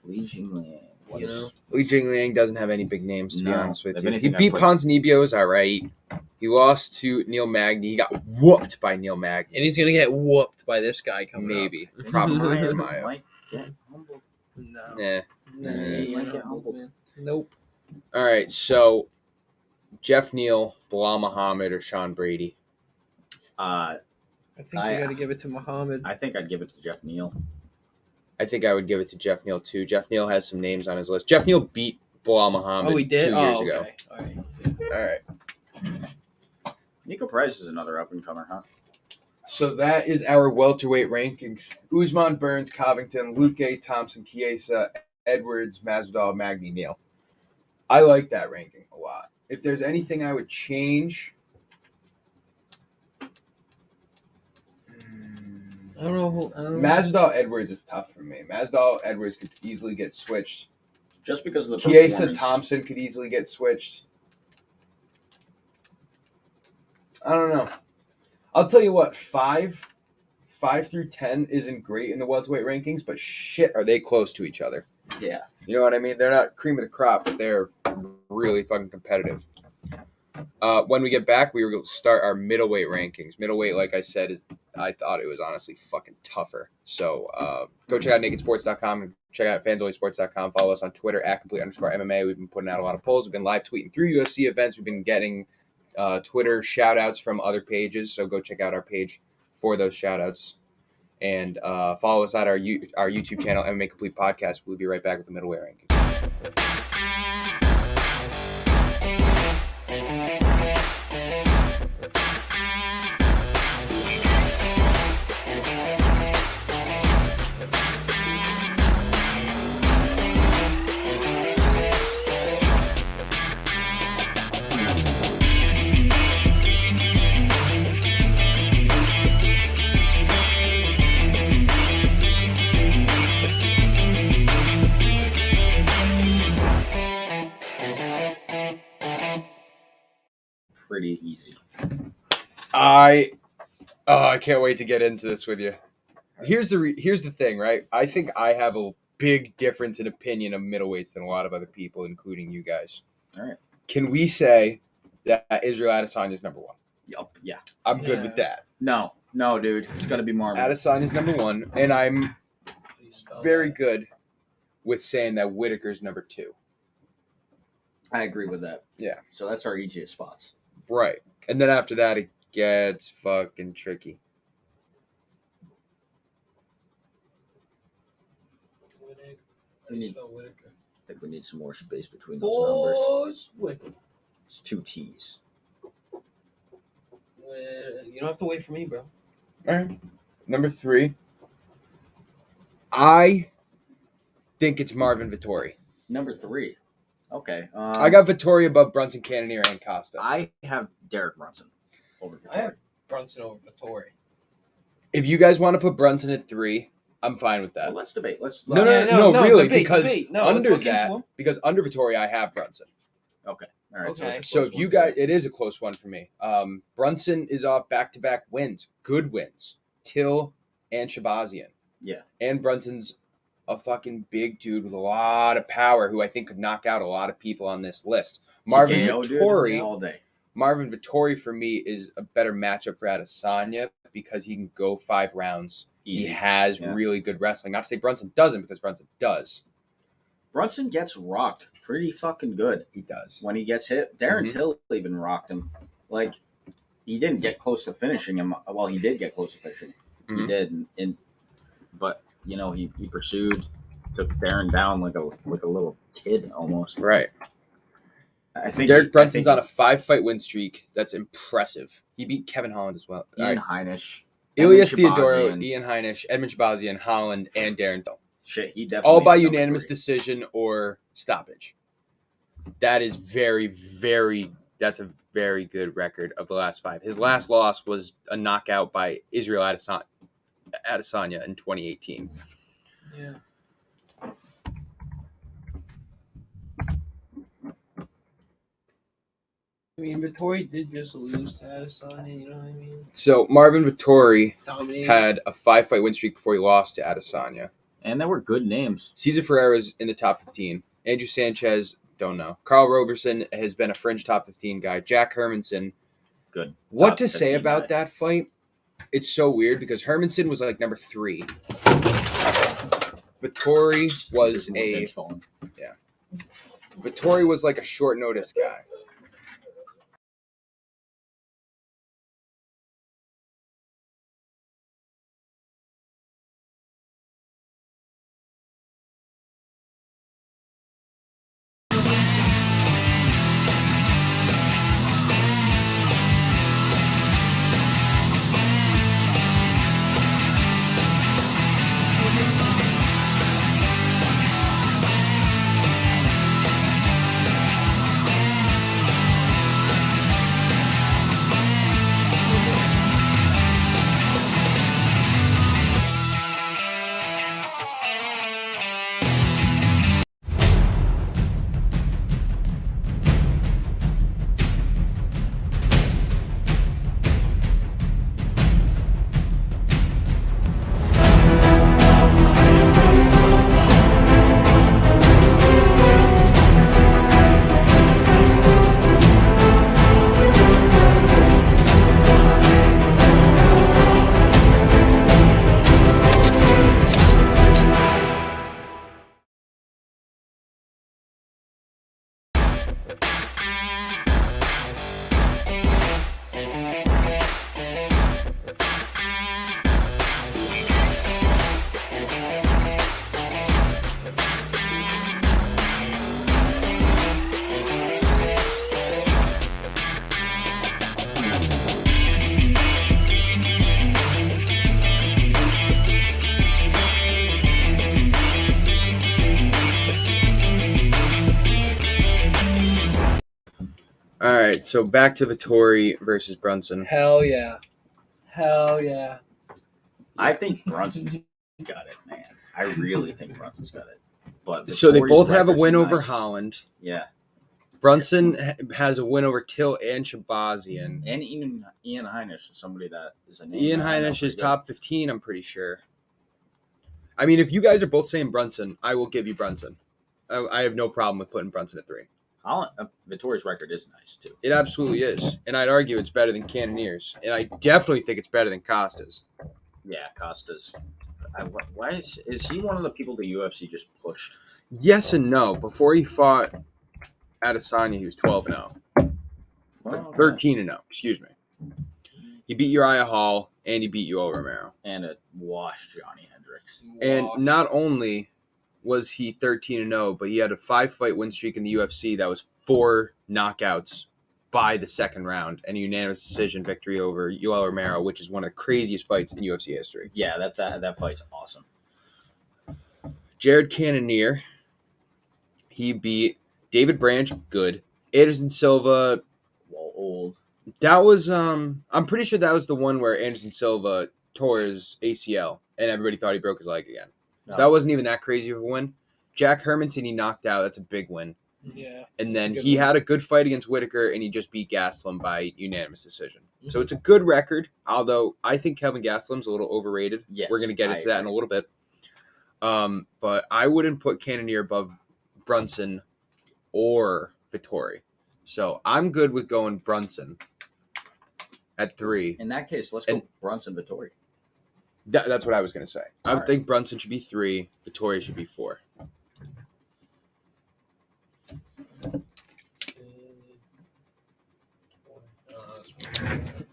Li Jingliang. What You is- know? Li Jingliang doesn't have any big names, to be No. honest with If you. He anything, I beat put- Ponzinibbio, is all right. He lost to Neil Magny. He got whooped by Neil Magny. And he's going to get whooped by this guy coming Maybe. up. Probably. Might Might. get humbled. No. Yeah. Nah, He you're might not get humbled, humbled. man. Nope. All right, so Jeff Neal, Bilal Muhammad, or Sean Brady? I I think you got to give it to Muhammad. think I'd give it to Jeff Neal. I think I would give it to Jeff Neal, too. Jeff Neal has some names on his list. Jeff Neal beat Bilal Muhammad Oh, he did? 2 years Oh, ago. okay. All right. All right. Nico Price is another up and comer, huh? So that is our welterweight rankings. Usman, Burns, Covington, Luque, Thompson, Chiesa, Edwards, Masvidal, Magny, Neal. I like that ranking a lot. If there's anything I would change... I don't know. I don't know. Masvidal Edwards is tough for me. Masvidal Edwards could easily get switched. Just because of the Chiesa performance. Thompson could easily get switched. I don't know. I'll tell you what, 5 through 10 isn't great in the welterweight rankings, but shit, are they close to each other? Yeah. You know what I mean? They're not cream of the crop, but they're really fucking competitive. When we get back, we will start our middleweight rankings. Middleweight, like I said, I thought it was honestly fucking tougher. So go check out nakedsports.com and check out fanzoysports.com. Follow us on Twitter @complete_MMA. We've been putting out a lot of polls. We've been live tweeting through UFC events. We've been getting Twitter shout outs from other pages. So go check out our page for those shout outs. And follow us at our YouTube channel, MMA Complete Podcast. We'll be right back with the middleweight rankings. pretty easy. I can't wait to get into this with you. Here's the thing, right? I think I have a big difference in opinion of middleweights than a lot of other people, including you guys. All right. Can we say that Israel Adesanya is number 1? Yup. Yeah. I'm good with that. No, dude. It's gonna be Marvin. Adesanya is number 1, and I'm very good with saying that Whitaker's number 2. I agree with that. Yeah. So that's our easiest spots. Right. And then after that, it gets fucking tricky. I think we need some more space between those numbers. Whitaker. It's 2 T's. You don't have to wait for me, bro. All right. Number 3. I think it's Marvin Vettori. Number 3. Okay. I got Vettori above Brunson, Cannonier, and Costa. I have Derek Brunson over Vettori. I have Brunson over Vettori. If you guys want to put Brunson at 3, I'm fine with that. Well, let's debate. No, really, debate, because debate. No, under let's look that, into him. because under Vettori, I have Brunson. Okay. All right. Okay. it's a So close if you one. guys, it is a close one for me. Brunson is off back-to-back wins, good wins, Till and Shabazian. Yeah. And Brunson's a fucking big dude with a lot of power who I think could knock out a lot of people on this list. Marvin TKO, dude, Vettori, all day. Marvin Vettori for me is a better matchup for Adesanya because he can go 5 rounds. Easy. He has really good wrestling. Not to say Brunson doesn't, because Brunson does. Brunson gets rocked pretty fucking good He does. when he gets hit. Darren Till even rocked him. Like, he didn't get close to finishing him. Well, he did get close to finishing. Mhm. He did, but you know he pursued, took Darren down like a little kid almost. Right. I think Derek Brunson's on a 5-fight win streak. That's impressive. He beat Kevin Holland as well. Ian Heinisch, Ilias Edmund Theodoro, Shabazian. Ian Heinisch, Edmund Shabazian, Holland, and Darren Till. Shit, he definitely All by is number unanimous 3. decision or stoppage. That is that's a very good record of the last 5. His last loss was a knockout by Israel Adesanya in 2018. Yeah. I mean, Vettori did just lose to Adesanya, you know what I mean? So Marvin Vettori Dominated. had a 5-fight win streak before he lost to Adesanya. And there were good names. Cesar Ferreira's in the top 15. Andrew Sanchez, don't know. Carl Roberson has been a fringe top 15 guy. Jack Hermanson. Good. What Top to say 15 about guy. that fight? It's so weird because Hermanson was like number 3. Vettori was Game's falling. Vettori was like a short notice guy. All right, so back to Vettori versus Brunson. Hell yeah. Hell yeah. I think Brunson's got it, man. I really think Brunson's got it. But So they Vettori's both have a record win seemed over nice. Holland. Yeah. Brunson has a win over Till and Shabazian. And Ian Heinisch is somebody that is a name. Ian Heinisch is top 15, I'm pretty sure. I mean, if you guys are both saying Brunson, I will give you Brunson. I have no problem with putting Brunson at 3. Vittori's record is nice, too. It absolutely is. And I'd argue it's better than Cannonier's. And I definitely think it's better than Costa's. Yeah, Costa's. Why is he one of the people the UFC just pushed? Yes and no. Before he fought Adesanya, he was 12-0. Well, 13-0, excuse me. He beat Uriah Hall, and he beat Yoel Romero. And it washed Johnny Hendricks. And not only was he 13-0, but he had a 5-fight win streak in the UFC that was 4 knockouts by the second round and a unanimous decision victory over Yoel Romero, which is one of the craziest fights in UFC history. Yeah, that fight's awesome. Jared Cannonier, he beat David Branch, good. Anderson Silva, Well, old. that was I'm pretty sure that was the one where Anderson Silva tore his ACL and everybody thought he broke his leg again. So that wasn't even that crazy of a win. Jack Hermanson, he knocked out. That's a big win. Yeah. And then he had a good fight against Whitaker, and he just beat Gastelum by unanimous decision. Mm-hmm. So it's a good record, although I think Kelvin Gastelum's a little overrated. Yes, we're going to get into that in a little bit. But I wouldn't put Cannonier above Brunson or Vittori. So I'm good with going Brunson at 3. In that case, let's go Brunson Vittori. That's what I was going to say. I right. think Brunson should be 3. Vittori should be 4.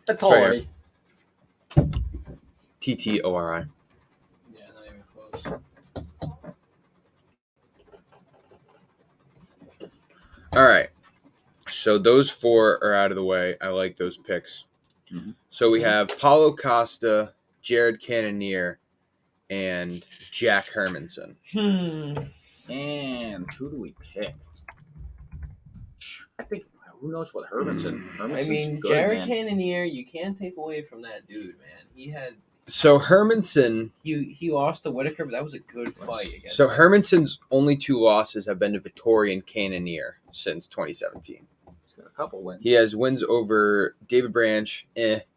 Vittori. TTORI. Yeah, not even close. All right. So those 4 are out of the way. I like those picks. Mm-hmm. So we have Paulo Costa, Jared Cannonier, and Jack Hermanson. And who do we pick? I think, who knows what Hermanson. I mean, good, Jared Cannonier, you can't take away from that dude, man. He had. So Hermanson. He lost to Whitaker, but that was a good fight against So him. Hermanson's only 2 losses have been to Vittori and Cannonier since 2017. He's got a couple wins. He has wins over David Branch,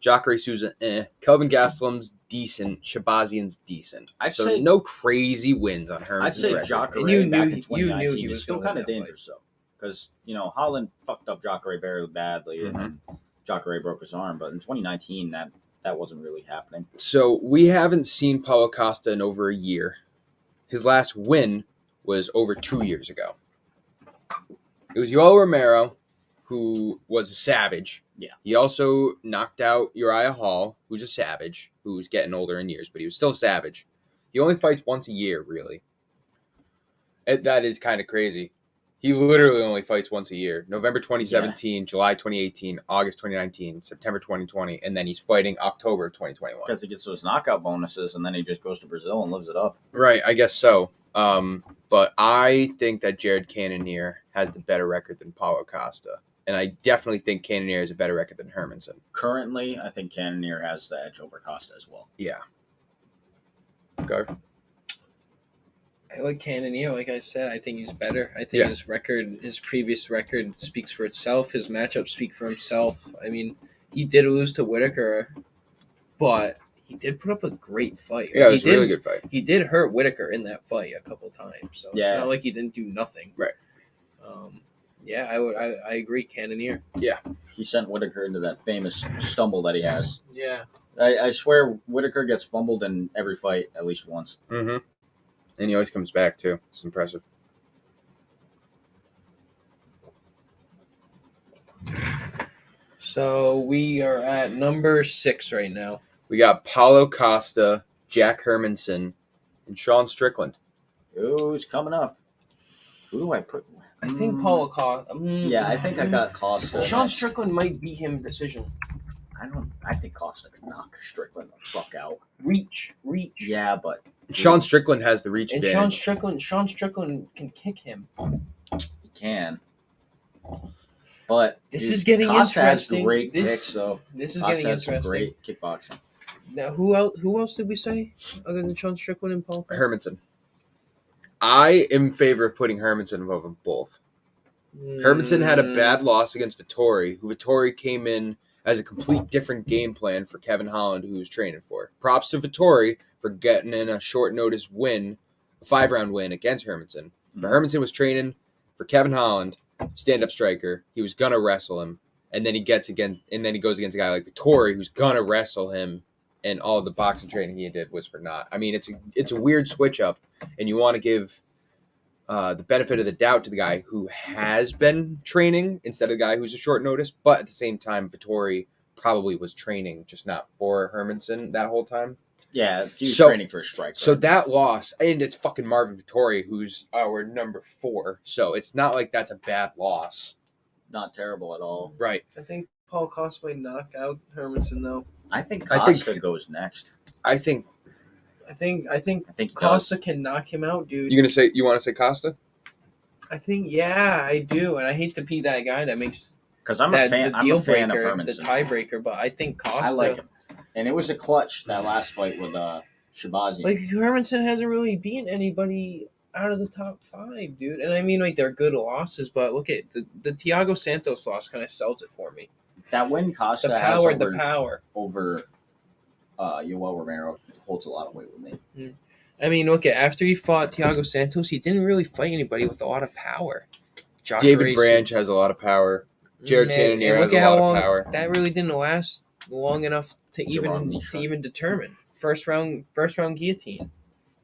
Jacare Souza, Kelvin Gastelum's decent, Shabazian's decent. I'd say no crazy wins on Hermanson's I'd say record. Jacare And you knew- back in you 2019 knew he was is still gonna kind win of that dangerous, though. Because, Holland fucked up Jacare very badly, and then Jacare broke his arm. But in 2019, that wasn't really happening. So we haven't seen Paulo Costa in over a year. His last win was over 2 years ago. It was Yoel Romero, who was a savage. Yeah. He also knocked out Uriah Hall, who's a savage, who's getting older in years, but he was still a savage. He only fights once a year, really. That is kind of crazy. He literally only fights once a year. November 2017, July 2018, August 2019, September 2020, and then he's fighting October 2021. Because he gets those knockout bonuses, and then he just goes to Brazil and lives it up. Right, I guess so. But I think that Jared Cannonier has the better record than Paulo Costa. And I definitely think Cannonier has a better record than Hermanson. Currently, I think Cannonier has the edge over Costa as well. Yeah. Okay. I like Cannonier, like I said. I think he's better. I think his previous record speaks for itself. His matchups speak for himself. I mean, he did lose to Whitaker, but he did put up a great fight. Yeah, it was a really good fight. He did hurt Whitaker in that fight a couple times, so it's not like he didn't do nothing. Right. I agree, Cannonier. Yeah. He sent Whitaker into that famous stumble that he has. Yeah. I swear Whitaker gets fumbled in every fight at least once. Mm-hmm. And he always comes back, too. It's impressive. So we are at number 6 right now. We got Paulo Costa, Jack Hermanson, and Sean Strickland. Who's coming up? Who do I put? I think Paulo Costa. Yeah, I think I got Costa. Sean Strickland might beat him decision. I think Costa could knock Strickland the fuck out. Reach. Yeah, but Sean Strickland has the reach advantage. Sean Strickland can kick him. He can. But this is getting Costa interesting. Has great kicks, though. This is Costa getting has interesting. Great kickboxing. Now, who else did we say other than Sean Strickland and Paul? Hermanson. I am in favor of putting Hermanson above them both. Hermanson had a bad loss against Vettori, who Vettori came in as a complete different game plan for Kevin Holland, who he was training for. Props to Vettori for getting in a short notice win, a 5-round win against Hermanson. But Hermanson was training for Kevin Holland, stand-up striker. He was gonna wrestle him, and then he goes against a guy like Vettori, who's gonna wrestle him, and all the boxing training he did was for naught. I mean, it's a weird switch up, and you want to give the benefit of the doubt to the guy who has been training instead of the guy who's a short notice. But at the same time, Vettori probably was training, just not for Hermanson that whole time. Yeah, he was training for a striker. So that loss, and it's fucking Marvin Vettori, who's our number 4. So it's not like that's a bad loss. Not terrible at all. Right. I think Paul Costa might knock out Hermanson though. I think Costa goes next. I think Costa can knock him out, dude. you want to say Costa? I think, yeah, I do, and I hate to be that guy that makes because I'm a fan of Hermanson, the tiebreaker, but I think Costa. I like him, and it was a clutch that last fight with Shabazi. Like Hermanson hasn't really beaten anybody out of the top 5, dude. And I mean, like they're good losses, but look at the Thiago Santos loss kind of sells it for me. That win Costa The has power over Yoel Romero holds a lot of weight with me. I mean, look at after he fought Thiago Santos, he didn't really fight anybody with a lot of power. David Branch has a lot of power. Jared Cannonier has a lot of power. That really didn't last long enough to even determine. First round guillotine,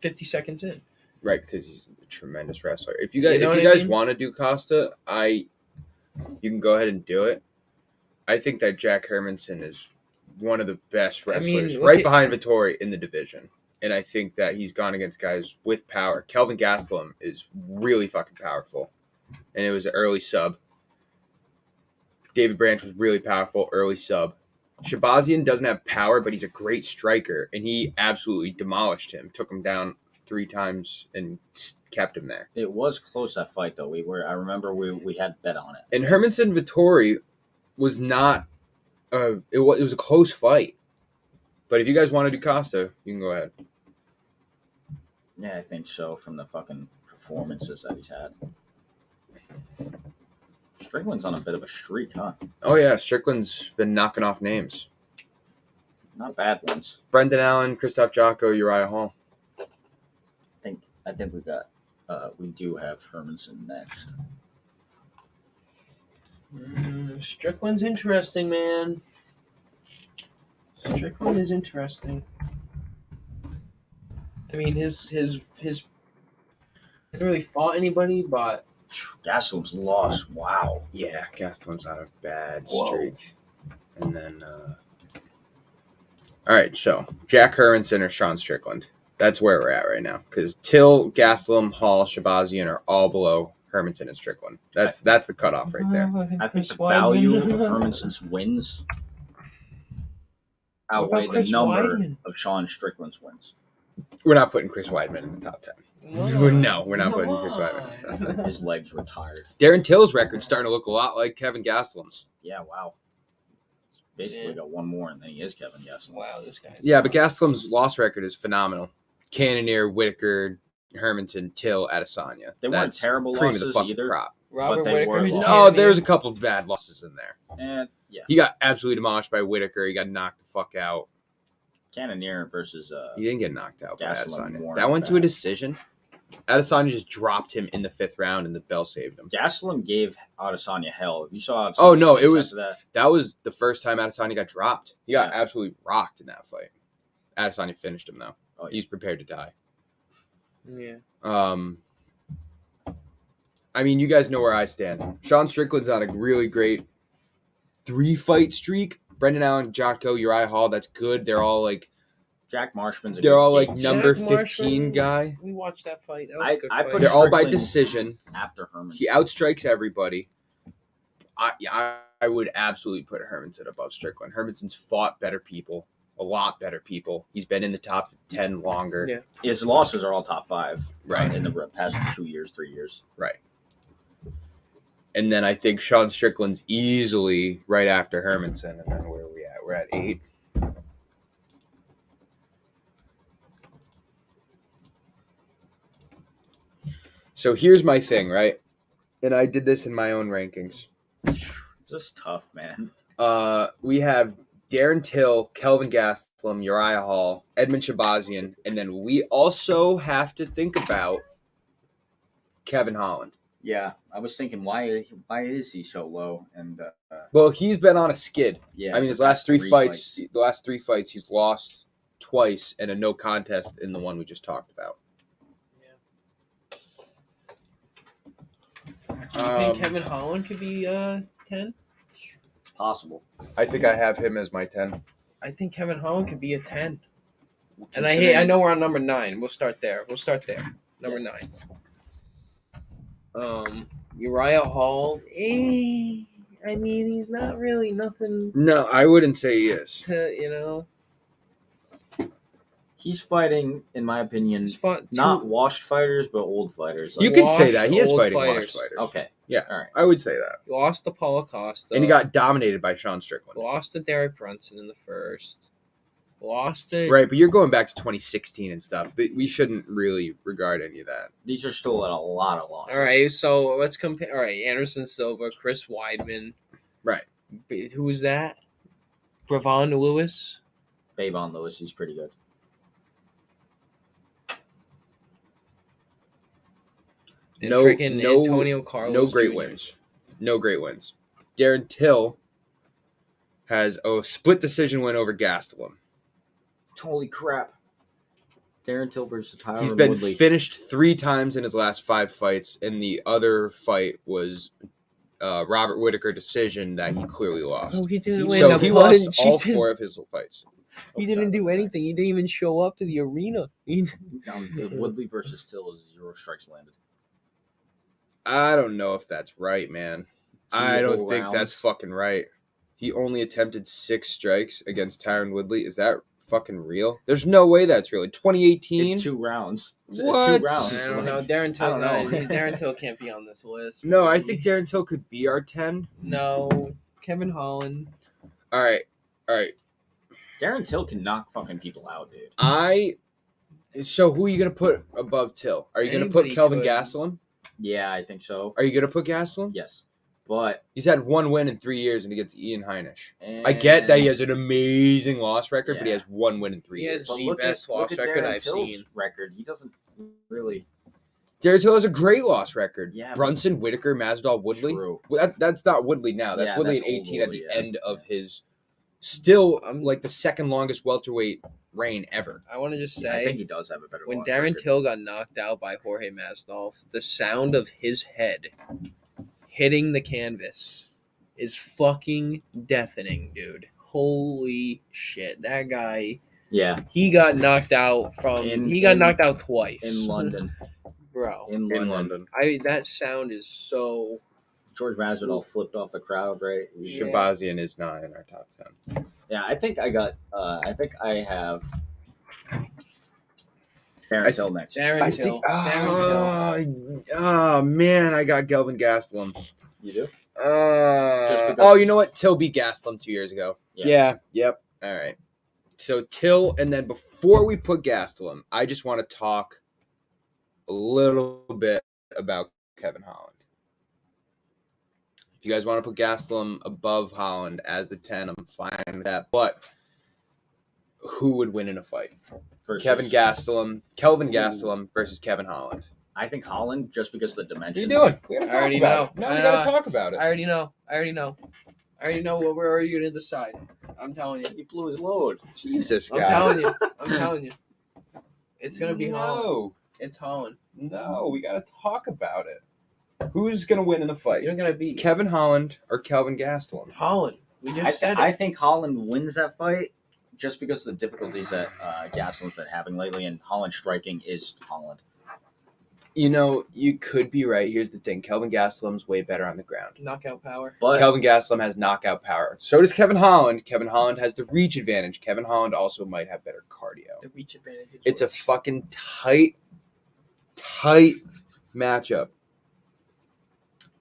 50 seconds in. Right, because he's a tremendous wrestler. If you guys want to do Costa, you can go ahead and do it. I think that Jack Hermanson is one of the best wrestlers, behind Vettori in the division. And I think that he's gone against guys with power. Kelvin Gastelum is really fucking powerful. And it was an early sub. David Branch was really powerful, early sub. Shabazian doesn't have power, but he's a great striker. And he absolutely demolished him. Took him down 3 times and kept him there. It was close, that fight, though. I remember we had bet on it. And Hermanson Vettori was not it was a close fight. But if you guys want to do Costa, you can go ahead. Yeah, I think so, from the fucking performances that he's had. Strickland's on a bit of a streak, huh? Oh, yeah. Strickland's been knocking off names. Not bad ones. Brendan Allen, Christoph Jocko, Uriah Hall. I think we do have Hermanson next. Strickland's interesting, man. Strickland is interesting. I mean, his hasn't really fought anybody, but Gastelum's lost. Wow. Yeah, Gastelum's on a bad streak. And then, all right, so Jack Hermanson or Sean Strickland. That's where we're at right now. Because Till, Gastelum, Hall, Shabazian are all below Hermanson and Strickland. That's the cutoff right there. I think the value of Hermanson's wins outweigh the number of Sean Strickland's wins. We're not putting Chris Weidman in the top 10. No, we're not putting Chris Weidman in the top 10. His legs were tired. Darren Till's record's starting to look a lot like Kevin Gastelum's. Yeah, wow. He's basically got one more, and then he is Kevin Gastelum. Wow, this guy's... Yeah, but Gastelum's loss record is phenomenal. Cannonier, Whitaker, Hermanson, Till, Adesanya. They weren't terrible cream losses of the fucking either. crop. Robert but they Whitaker. were lost. Oh, there's a couple of bad losses in there. And yeah, He got absolutely demolished by Whitaker. He got knocked the fuck out. Cannonier versus He didn't get knocked out by Gastelum Adesanya. That went to a decision. Adesanya just dropped him in the 5th round, and the bell saved him. Gastelum gave Adesanya hell. If you saw Adesanya's Oh no, it face was after that was the first time Adesanya got dropped. He got absolutely rocked in that fight. Adesanya finished him though. Oh, yeah. He's prepared to die. Yeah. I mean, you guys know where I stand. Sean Strickland's on a really great 3-fight streak. Brendan Allen, Jotko, Uriah Hall, that's good. They're all like Jack Marshman's a they're good all like gauge. number Jack 15 Marshman, guy. We watched that fight. That was a good I fight. put They're all by Strickland decision. after Hermanson. He outstrikes everybody. I would absolutely put Hermanson above Strickland. Hermanson's fought better people, a lot better people. He's been in the top 10 longer. Yeah. His losses are all top 5. Right. In the past 2 years, 3 years. Right. And then I think Sean Strickland's easily right after Hermanson. And then where are we at? We're at 8. So here's my thing, right? and I did this in my own rankings. Just tough, man. We have Darren Till, Kelvin Gastelum, Uriah Hall, Edmund Shabazian, and then we also have to think about Kevin Holland. Yeah, I was thinking, why is he so low? And Well, he's been on a skid. yeah, I mean, his the last past three fights, the last 3 fights, he's lost twice and a no contest in the one we just talked about. Do you think Kevin Holland could be 10? It's possible. I think I have him as my 10. I think Kevin Holland could be a 10. And Considering- I know we're on number 9. We'll start there. Number 9. Uriah Hall. I mean, he's not really nothing No, I wouldn't say he is. to, He's fighting, in my opinion, He's fought not washed fighters, but old fighters. You Like, could say that. He is old fighting fighters. washed fighters. okay, Yeah, all right. I would say that. Lost to Paulo Costa. And he got dominated by Sean Strickland. Lost to Derek Brunson in the first. Lost to Right, but you're going back to 2016 and stuff. We shouldn't really regard any of that. These are still at a lot of losses. All right, so let's compare. All right, Anderson Silva, Chris Weidman. Right. Who was that? Bravon Lewis. Bavon Lewis, he's pretty good. And No- freaking no- Antonio Carlos. No great Jr. wins. No great wins. Darren Till has a split decision win over Gastelum. Holy crap! Darren Till versus Tyron He's been Woodley. finished 3 times in his last 5 fights, and the other fight was Robert Whittaker decision that he clearly lost. Oh, he didn't win. So a he punch. lost all 4 of his fights. He didn't do anything. He didn't even show up to the arena. The Woodley versus Till is 0 strikes landed. I don't know if that's right, man. I don't whole think that's rounds. fucking right. He only attempted 6 strikes against Tyron Woodley. Is that fucking real? There's no way that's real. 2018? It's 2 rounds. It's What? 2 rounds. I don't know. Like, Darren Till's I not. don't know. Darren Till can't be on this list. No, I think Darren Till could be our 10. No, Kevin Holland. All right. Darren Till can knock fucking people out, dude. So who are you going to put above Till? Are you going to put Anybody Kelvin could. Gastelum? Yeah, I think so. Are you going to put Gastelum? Yes, but He's had 1 win in 3 years, and he gets Ian Heinisch. and, I get that he has an amazing loss record, but he Yeah. has 1 win in 3 He years. has But the look best at, loss look at record Darren I've Till's seen. record. He doesn't really. Darren Till has a great loss record. Yeah, but- Brunson, Whittaker, Masvidal, Woodley. True. Well, that's not Woodley now. That's Yeah, Woodley that's at old 18 at Woodley, the yeah. end of his still like the second longest welterweight reign ever. I want to just I think say, he does have a better. when loss Darren record. Till got knocked out by Jorge Masvidal, the sound of his head hitting the canvas is fucking deafening, dude. Holy shit. That guy, yeah, he got knocked out knocked out twice. in London, Bro. in London, That sound is so... George Masvidal flipped off the crowd, right? Yeah. Shabazian is not in our top 10. Yeah, I think I got. I think I have. Darren Till next. Darren Till. Darren Till. Oh man, I got Kelvin Gastelum. You do? Oh, because- you know what? Till beat Gastelum 2 years ago. Yeah. Yep. All right. So Till, and then before we put Gastelum, I just want to talk a little bit about Kevin Holland. If you guys want to put Gastelum above Holland as the 10, I'm fine with that. But who would win in a fight? Versus- Kelvin Gastelum versus Kevin Holland. I think Holland, just because of the What are dimensions. you doing? We gotta I talk already about it. know. No, I we gotta know. talk about it. I already know what where are you going to decide. I'm telling you. He blew his load. Jesus, I'm guy. telling you. It's going to be Holland. No, It's Holland. no, we gotta talk about it. Who's gonna win in the fight? You're going to beat Kevin Holland or Kelvin Gastelum? Holland. We just said I it. think Holland wins that fight just because of the difficulties that Gastelum's been having lately, and Holland striking is Holland. You know, you could be right. Here's the thing: Kelvin Gastelum's way better on the ground. Knockout power. But Kelvin Gastelum has knockout power. So does Kevin Holland. Kevin Holland has the reach advantage. Kevin Holland also might have better cardio. The reach advantage. It's a fucking tight matchup.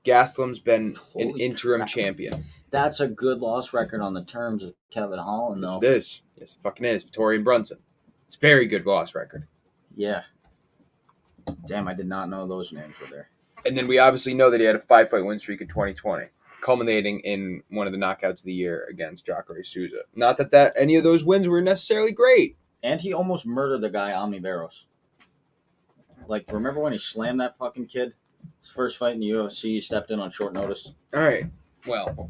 Gastelum's been an Holy interim crap. champion. that's a good loss record on the terms of Kevin Holland, Yes, though. it is. Yes, it fucking is. Victorian Brunson. It's a very good loss record. Yeah. Damn, I did not know those names were there. And then we obviously know that he had a 5-fight win streak in 2020, culminating in one of the knockouts of the year against Jacare Souza. Not that any of those wins were necessarily great. And he almost murdered the guy, Veros. Like, remember when he slammed that fucking kid? His first fight in the UFC, he stepped in on short notice. All right. Well,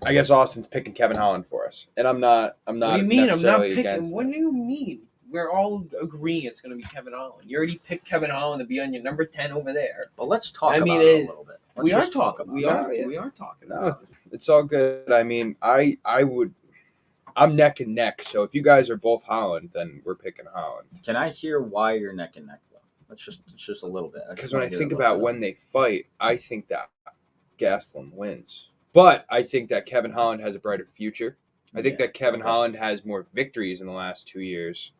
I guess Austin's picking Kevin Holland for us, and I'm not. What do you mean? I'm not necessarily picking. against What it. do you mean? We're all agreeing it's going to be Kevin Holland. You already picked Kevin Holland to be on your number 10 over there. But let's talk I mean, about it a little bit. Let's We are just talk talking. about it. We are talking. No, About it. it's all good. I mean, I'm neck and neck. So if you guys are both Holland, then we're picking Holland. Can I hear why you're neck and neck, though? It's just a little bit. Because when I think about when they fight, I think that Gastelum wins. But I think that Kevin Holland has a brighter future. I think that Kevin Holland has more victories in the last 2 years.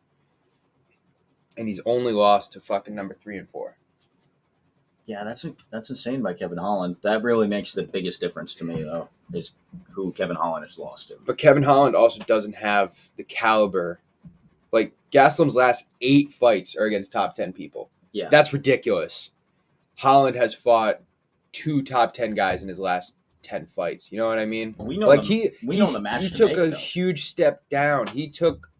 And he's only lost to fucking number 3 and 4. Yeah, that's insane by Kevin Holland. That really makes the biggest difference to me, though, is who Kevin Holland has lost to. But Kevin Holland also doesn't have the caliber. Like, Gastelum's last 8 fights are against top 10 people. Yeah. That's ridiculous. Holland has fought 2 top 10 guys in his last 10 fights. You know what I mean? We know like the match he to took make, a though. huge step down. He took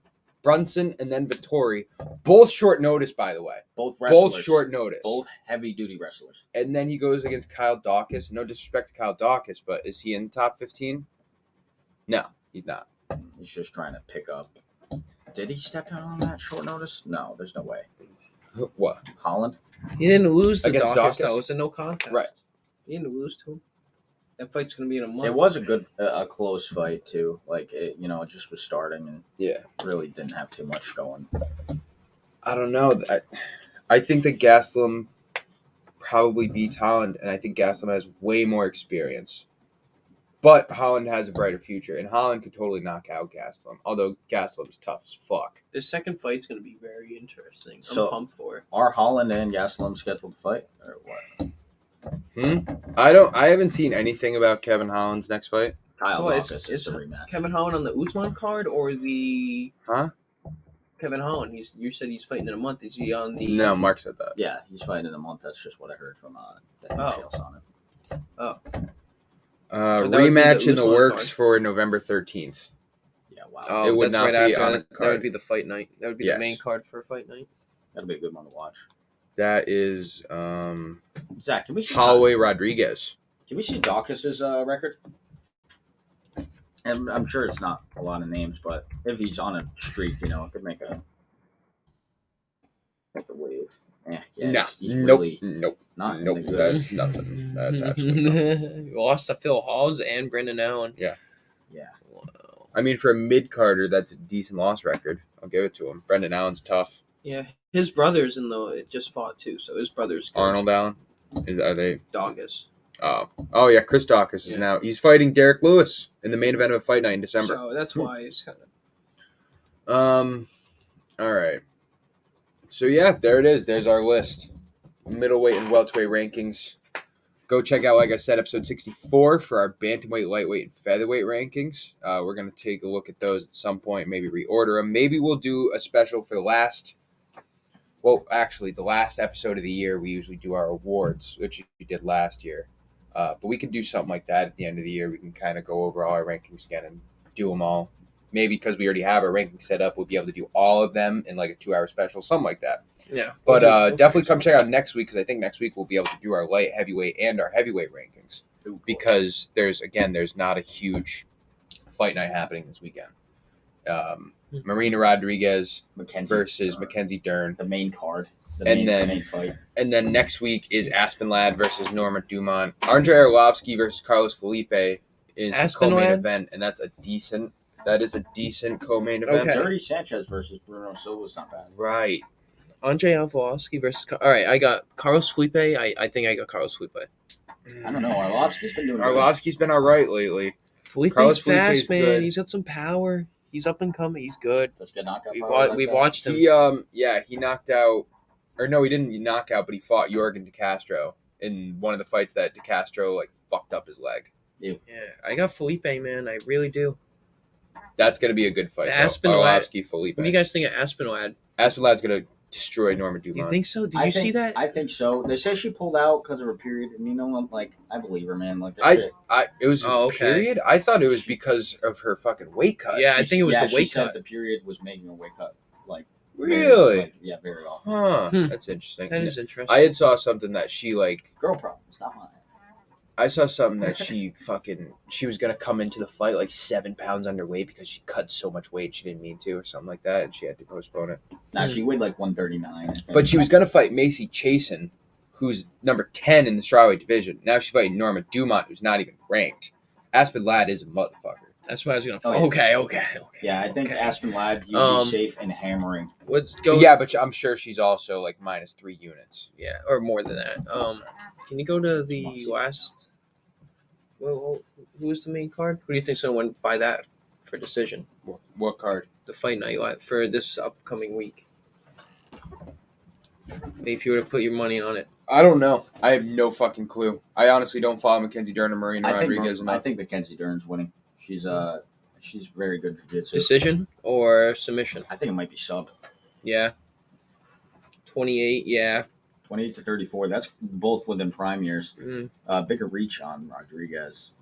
Brunson and then Vettori, both short notice, by the way. Both wrestlers. Both short notice. Both heavy-duty wrestlers. And then he goes against Kyle Dawkins. No disrespect to Kyle Dawkins, but is he in the top 15? No, he's not. He's just trying to pick up. Did he step down on that short notice? No, there's no way. What? Holland? He didn't lose to Against Dawkins, Dawkins? though. It was a no contest. Right. He didn't lose to him. That fight's going to be in a month. It was a close fight, too. Like, it just was starting and Yeah. really didn't have too much going. I don't know. I think that Gastelum probably beats Holland, and I think Gastelum has way more experience. But Holland has a brighter future, and Holland could totally knock out Gastelum, although Gastelum's tough as fuck. This second fight's going to be very interesting. I'm So- pumped for it. Are Holland and Gastelum scheduled to fight, or what? I haven't seen anything about Kevin Holland's next fight. Kyle So it's- Dawkins it's is a rematch. Kevin Holland on the Usman card or the... Huh? Kevin Holland. You said he's fighting in a month. Is he on the... No, Mark said that. Yeah, he's fighting in a month. That's just what I heard from Dan Oh. Shields on it. So that would be Rematch the in the Usman works card. for November 13th. Yeah, wow. Oh, It would that's not right be after on that. the That would card. be the fight night. That would be Yes. the main card for fight night. That'll be a good one to watch. That is Zach, can we see Holloway Rodriguez. Can we see Dawkins' record? And I'm sure it's not a lot of names, but if he's on a streak, it could make a wave. Yeah, No, he's nope, really nope, not in nope. the good. That's nothing. That's absolutely nothing. We lost to Phil Halls and Brendan Allen. Yeah. Wow. I mean, for a mid-carder, that's a decent loss record. I'll give it to him. Brendan Allen's tough. Yeah, his brothers just fought too, so his brothers. Arnold Allen, are they? Dawkins. Oh yeah, Chris Dawkins is now. He's fighting Derek Lewis in the main event of a fight night in December. So that's why it's kind of. All right. So yeah, there it is. There's our list. Middleweight and welterweight rankings. Go check out, like I said, episode 64 for our bantamweight, lightweight, and featherweight rankings. We're going to take a look at those at some point, maybe reorder them. Maybe we'll do a special for the last episode of the year. We usually do our awards, which we did last year. But we could do something like that at the end of the year. We can kind of go over all our rankings again and do them all. Maybe because we already have our rankings set up, we'll be able to do all of them in like a 2-hour special, something like that. Yeah. But definitely come check out next week, because I think next week we'll be able to do our light, heavyweight, and our heavyweight rankings, because there's not a huge fight night happening this weekend. Marina Rodriguez versus Mackenzie Dern. The main card. The And main fight. And then next week is Aspinlad versus Norma Dumont. Andre Arlovsky versus Carlos Felipe is the co-main Aspinlad? event, and that is a decent co-main event. Okay. Dirty Sanchez versus Bruno Silva's not bad. Right. Andre Alvolsky versus. All right, I got Carlos Felipe. I think I got Carlos Felipe. I don't know. Arlovsky's been doing good. Arlovsky's been all right lately. Felipe's Carlos fast, Felipe's man. good. He's got some power. He's up and coming. He's good. Let's get knockout. We've watched him. He knocked out, or no, he didn't knock out, but he fought Jorgen De Castro in one of the fights that De Castro fucked up his leg. Yeah, I got Felipe, man. I really do. That's gonna be a good fight. The though. Aspinwad- Arlovsky, Felipe. What do you guys think of Aspinwad? Aspinlad's gonna destroy Norma Do you Dumont. think so? Did you see that? I think so. They say she pulled out because of her period, and you know, I'm like, I believe her, man. Like, that I- shit. It was a Oh, okay. period. I thought it was because of her fucking weight cut. Yeah, I think it was the she weight said cut. the period was making her weight cut. Like, Really? very often. Huh. Hmm. That's interesting. That is interesting. I had saw something that she like. Girl problems, not mine. I saw something that she was gonna come into the fight like 7 pounds underweight because she cut so much weight she didn't mean to or something like that, and she had to postpone it. Nah, she weighed like 139. I think. But she was gonna fight Macy Chasen, who's number 10 in the strawweight division. Now she's fighting Norma Dumont, who's not even ranked. Aspen Ladd is a motherfucker. That's what I was gonna. Oh, yeah. Okay. Yeah, I think Okay. Aspen Ladd, you'd be Um, safe in hammering. Let's go. Yeah, but I'm sure she's also like -3 units. Yeah, or more than that. Can you go to the last? Well, who was the main card? Who do you think someone went by that for decision? What card? The fight night for this upcoming week. If you were to put your money on it, I don't know. I have no fucking clue. I honestly don't follow Mackenzie Dern or Marina Rodriguez I enough. think Mackenzie Dern's winning. She's very good jiu-jitsu. decision or submission? I think it might be sub Yeah. 28. Yeah. 28 to 34. That's both within prime years. Mm. Bigger reach on Rodriguez.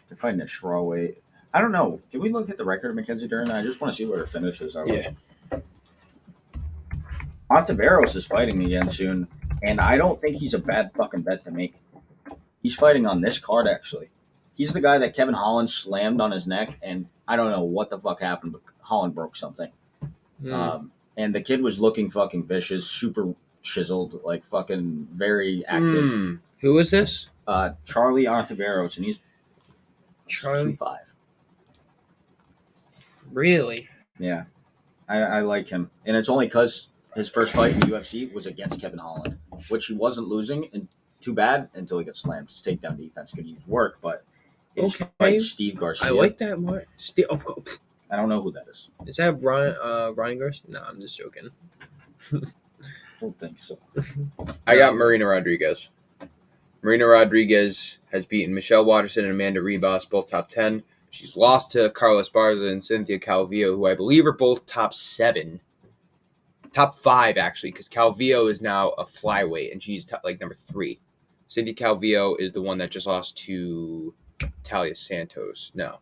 They're fighting at strawweight. I don't know. Can we look at the record of Mackenzie Dern? I just want to see what her finishes are. Yeah. Ontiveros is fighting again soon, and I don't think he's a bad fucking bet to make. He's fighting on this card, actually. He's the guy that Kevin Holland slammed on his neck, and I don't know what the fuck happened, but Holland broke something. And the kid was looking fucking vicious, super chiseled, like fucking very active. Who was this? Charlie Ontiveros, and he's Charlie. 2'5". Really? Yeah, I like him, and it's only because his first fight in the UFC was against Kevin Holland, which he wasn't losing, and too bad until he got slammed. His takedown defense could use work, but his Okay. fight Steve Garcia. I like that more. I don't know who that is. Is that Ryan Garcia? No, I'm just joking. Don't think so. I got Marina Rodriguez. Marina Rodriguez has beaten Michelle Watterson and Amanda Ribas, both top 10. She's lost to Carla Esparza and Cynthia Calvillo, who I believe are both top 7. Top 5, actually, because Calvillo is now a flyweight, and she's number 3. Cynthia Calvillo is the one that just lost to Talia Santos. No.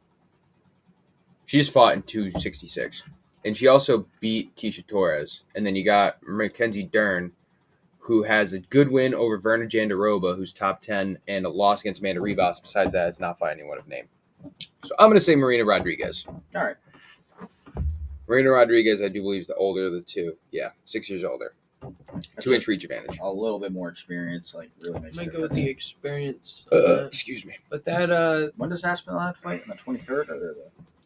She just fought in 266. And she also beat Tisha Torres. And then you got Mackenzie Dern, who has a good win over Verna Jandaroba, who's top 10, and a loss against Amanda Ribas. Besides that, has not fighting anyone of name. So I'm going to say Marina Rodriguez. All right. Marina Rodriguez, I do believe, is the older of the two. Yeah, 6 years older. 2-inch reach advantage. A little bit more experience, like really makes. I might a go with difference. the experience. Excuse me. But that When does Aspen Ladd fight? On the 23rd or the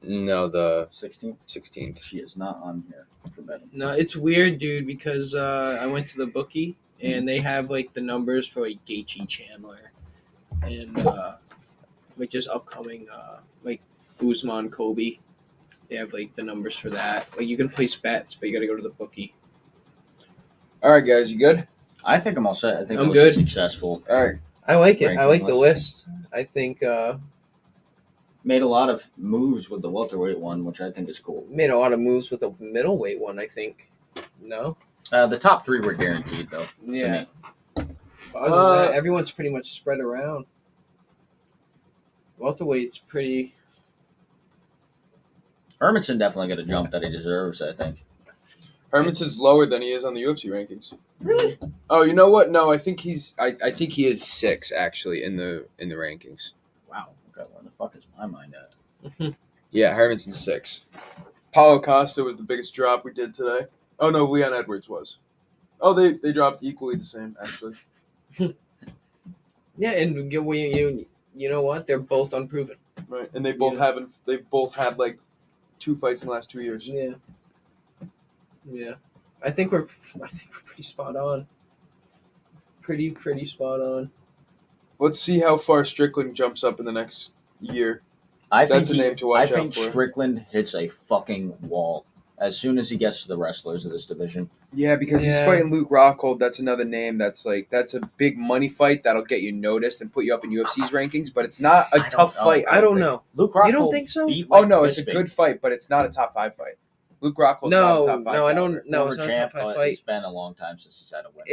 No, the 16th? 16th. She is not on here for betting. no, it's weird, dude, because I went to the bookie and they have like the numbers for like Gaethje Chandler and like just upcoming like Usman Kobe. They have like the numbers for that. Like you can place bets, but you got to go to the bookie. All right, guys, you good? I think I'm all set. I think I'm the list good. is successful. All right. I like it. I Ranking like the list. list. I think Made a lot of moves with the welterweight one, which I think is cool. made a lot of moves with the middleweight one. I think. No. The top 3 were guaranteed, though. Yeah. me. Other than that, everyone's pretty much spread around. Welterweight's pretty. Hermanson definitely got a jump that he deserves, I think. Hermanson's lower than he is on the UFC rankings. Really? Oh, you know what? No, I think he's. I think he is 6 actually in the rankings. Wow. Okay, where the fuck is my mind at? Yeah, Hermanson's 6. Paulo Costa was the biggest drop we did today. Oh no, Leon Edwards was. Oh, they dropped equally the same actually. Yeah, and you know what? They're both unproven. Right, and they both haven't. They've both had like 2 fights in the last 2 years. Yeah. Yeah. I think we're pretty spot on. Pretty spot on. Let's see how far Strickland jumps up in the next year. That's a name to watch I think out for. Strickland hits a fucking wall as soon as he gets to the wrestlers of this division. Yeah, because he's fighting Luke Rockhold. That's another name. That's a big money fight that'll get you noticed and put you up in UFC's rankings. But it's not a tough fight. I don't think. know. Luke Rockhold You don't think so? beat Oh Mike no, it's a Bisping. good fight, but it's not a top 5 fight. Luke Rockhold's No, not a top 5 no, I caliber. don't. No, it's Former not a top champ, 5 but fight. it's been a long time since he's had a win.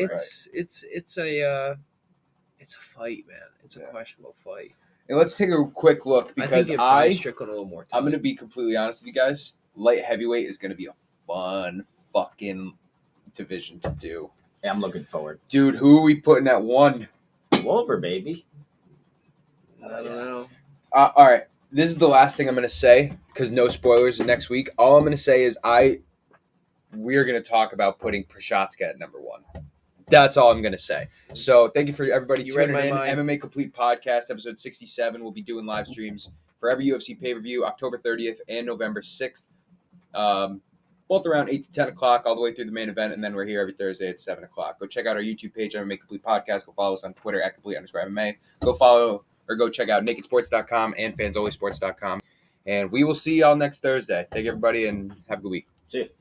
It's a fight, man. It's a questionable fight. And let's take a quick look because I think give Brian Strickland a little more time. I'm going to be completely honest with you guys. Light heavyweight is going to be a fun fucking division to do. Yeah, I'm looking forward. Dude, who are we putting at 1? Wolver, baby. I don't know. All right. This is the last thing I'm going to say because no spoilers next week. All I'm going to say is we're going to talk about putting Prochazka at number 1. That's all I'm going to say. So thank you for everybody tuning in. MMA Complete Podcast, episode 67. We'll be doing live streams for every UFC pay-per-view, October 30th and November 6th. Both around 8 to 10 o'clock, all the way through the main event, and then we're here every Thursday at 7 o'clock. Go check out our YouTube page, MMA Complete Podcast. Go follow us on Twitter at complete_MMA. Go follow or go check out nakedsports.com and fanzolisports.com. And we will see y'all next Thursday. Thank you, everybody, and have a good week. See you.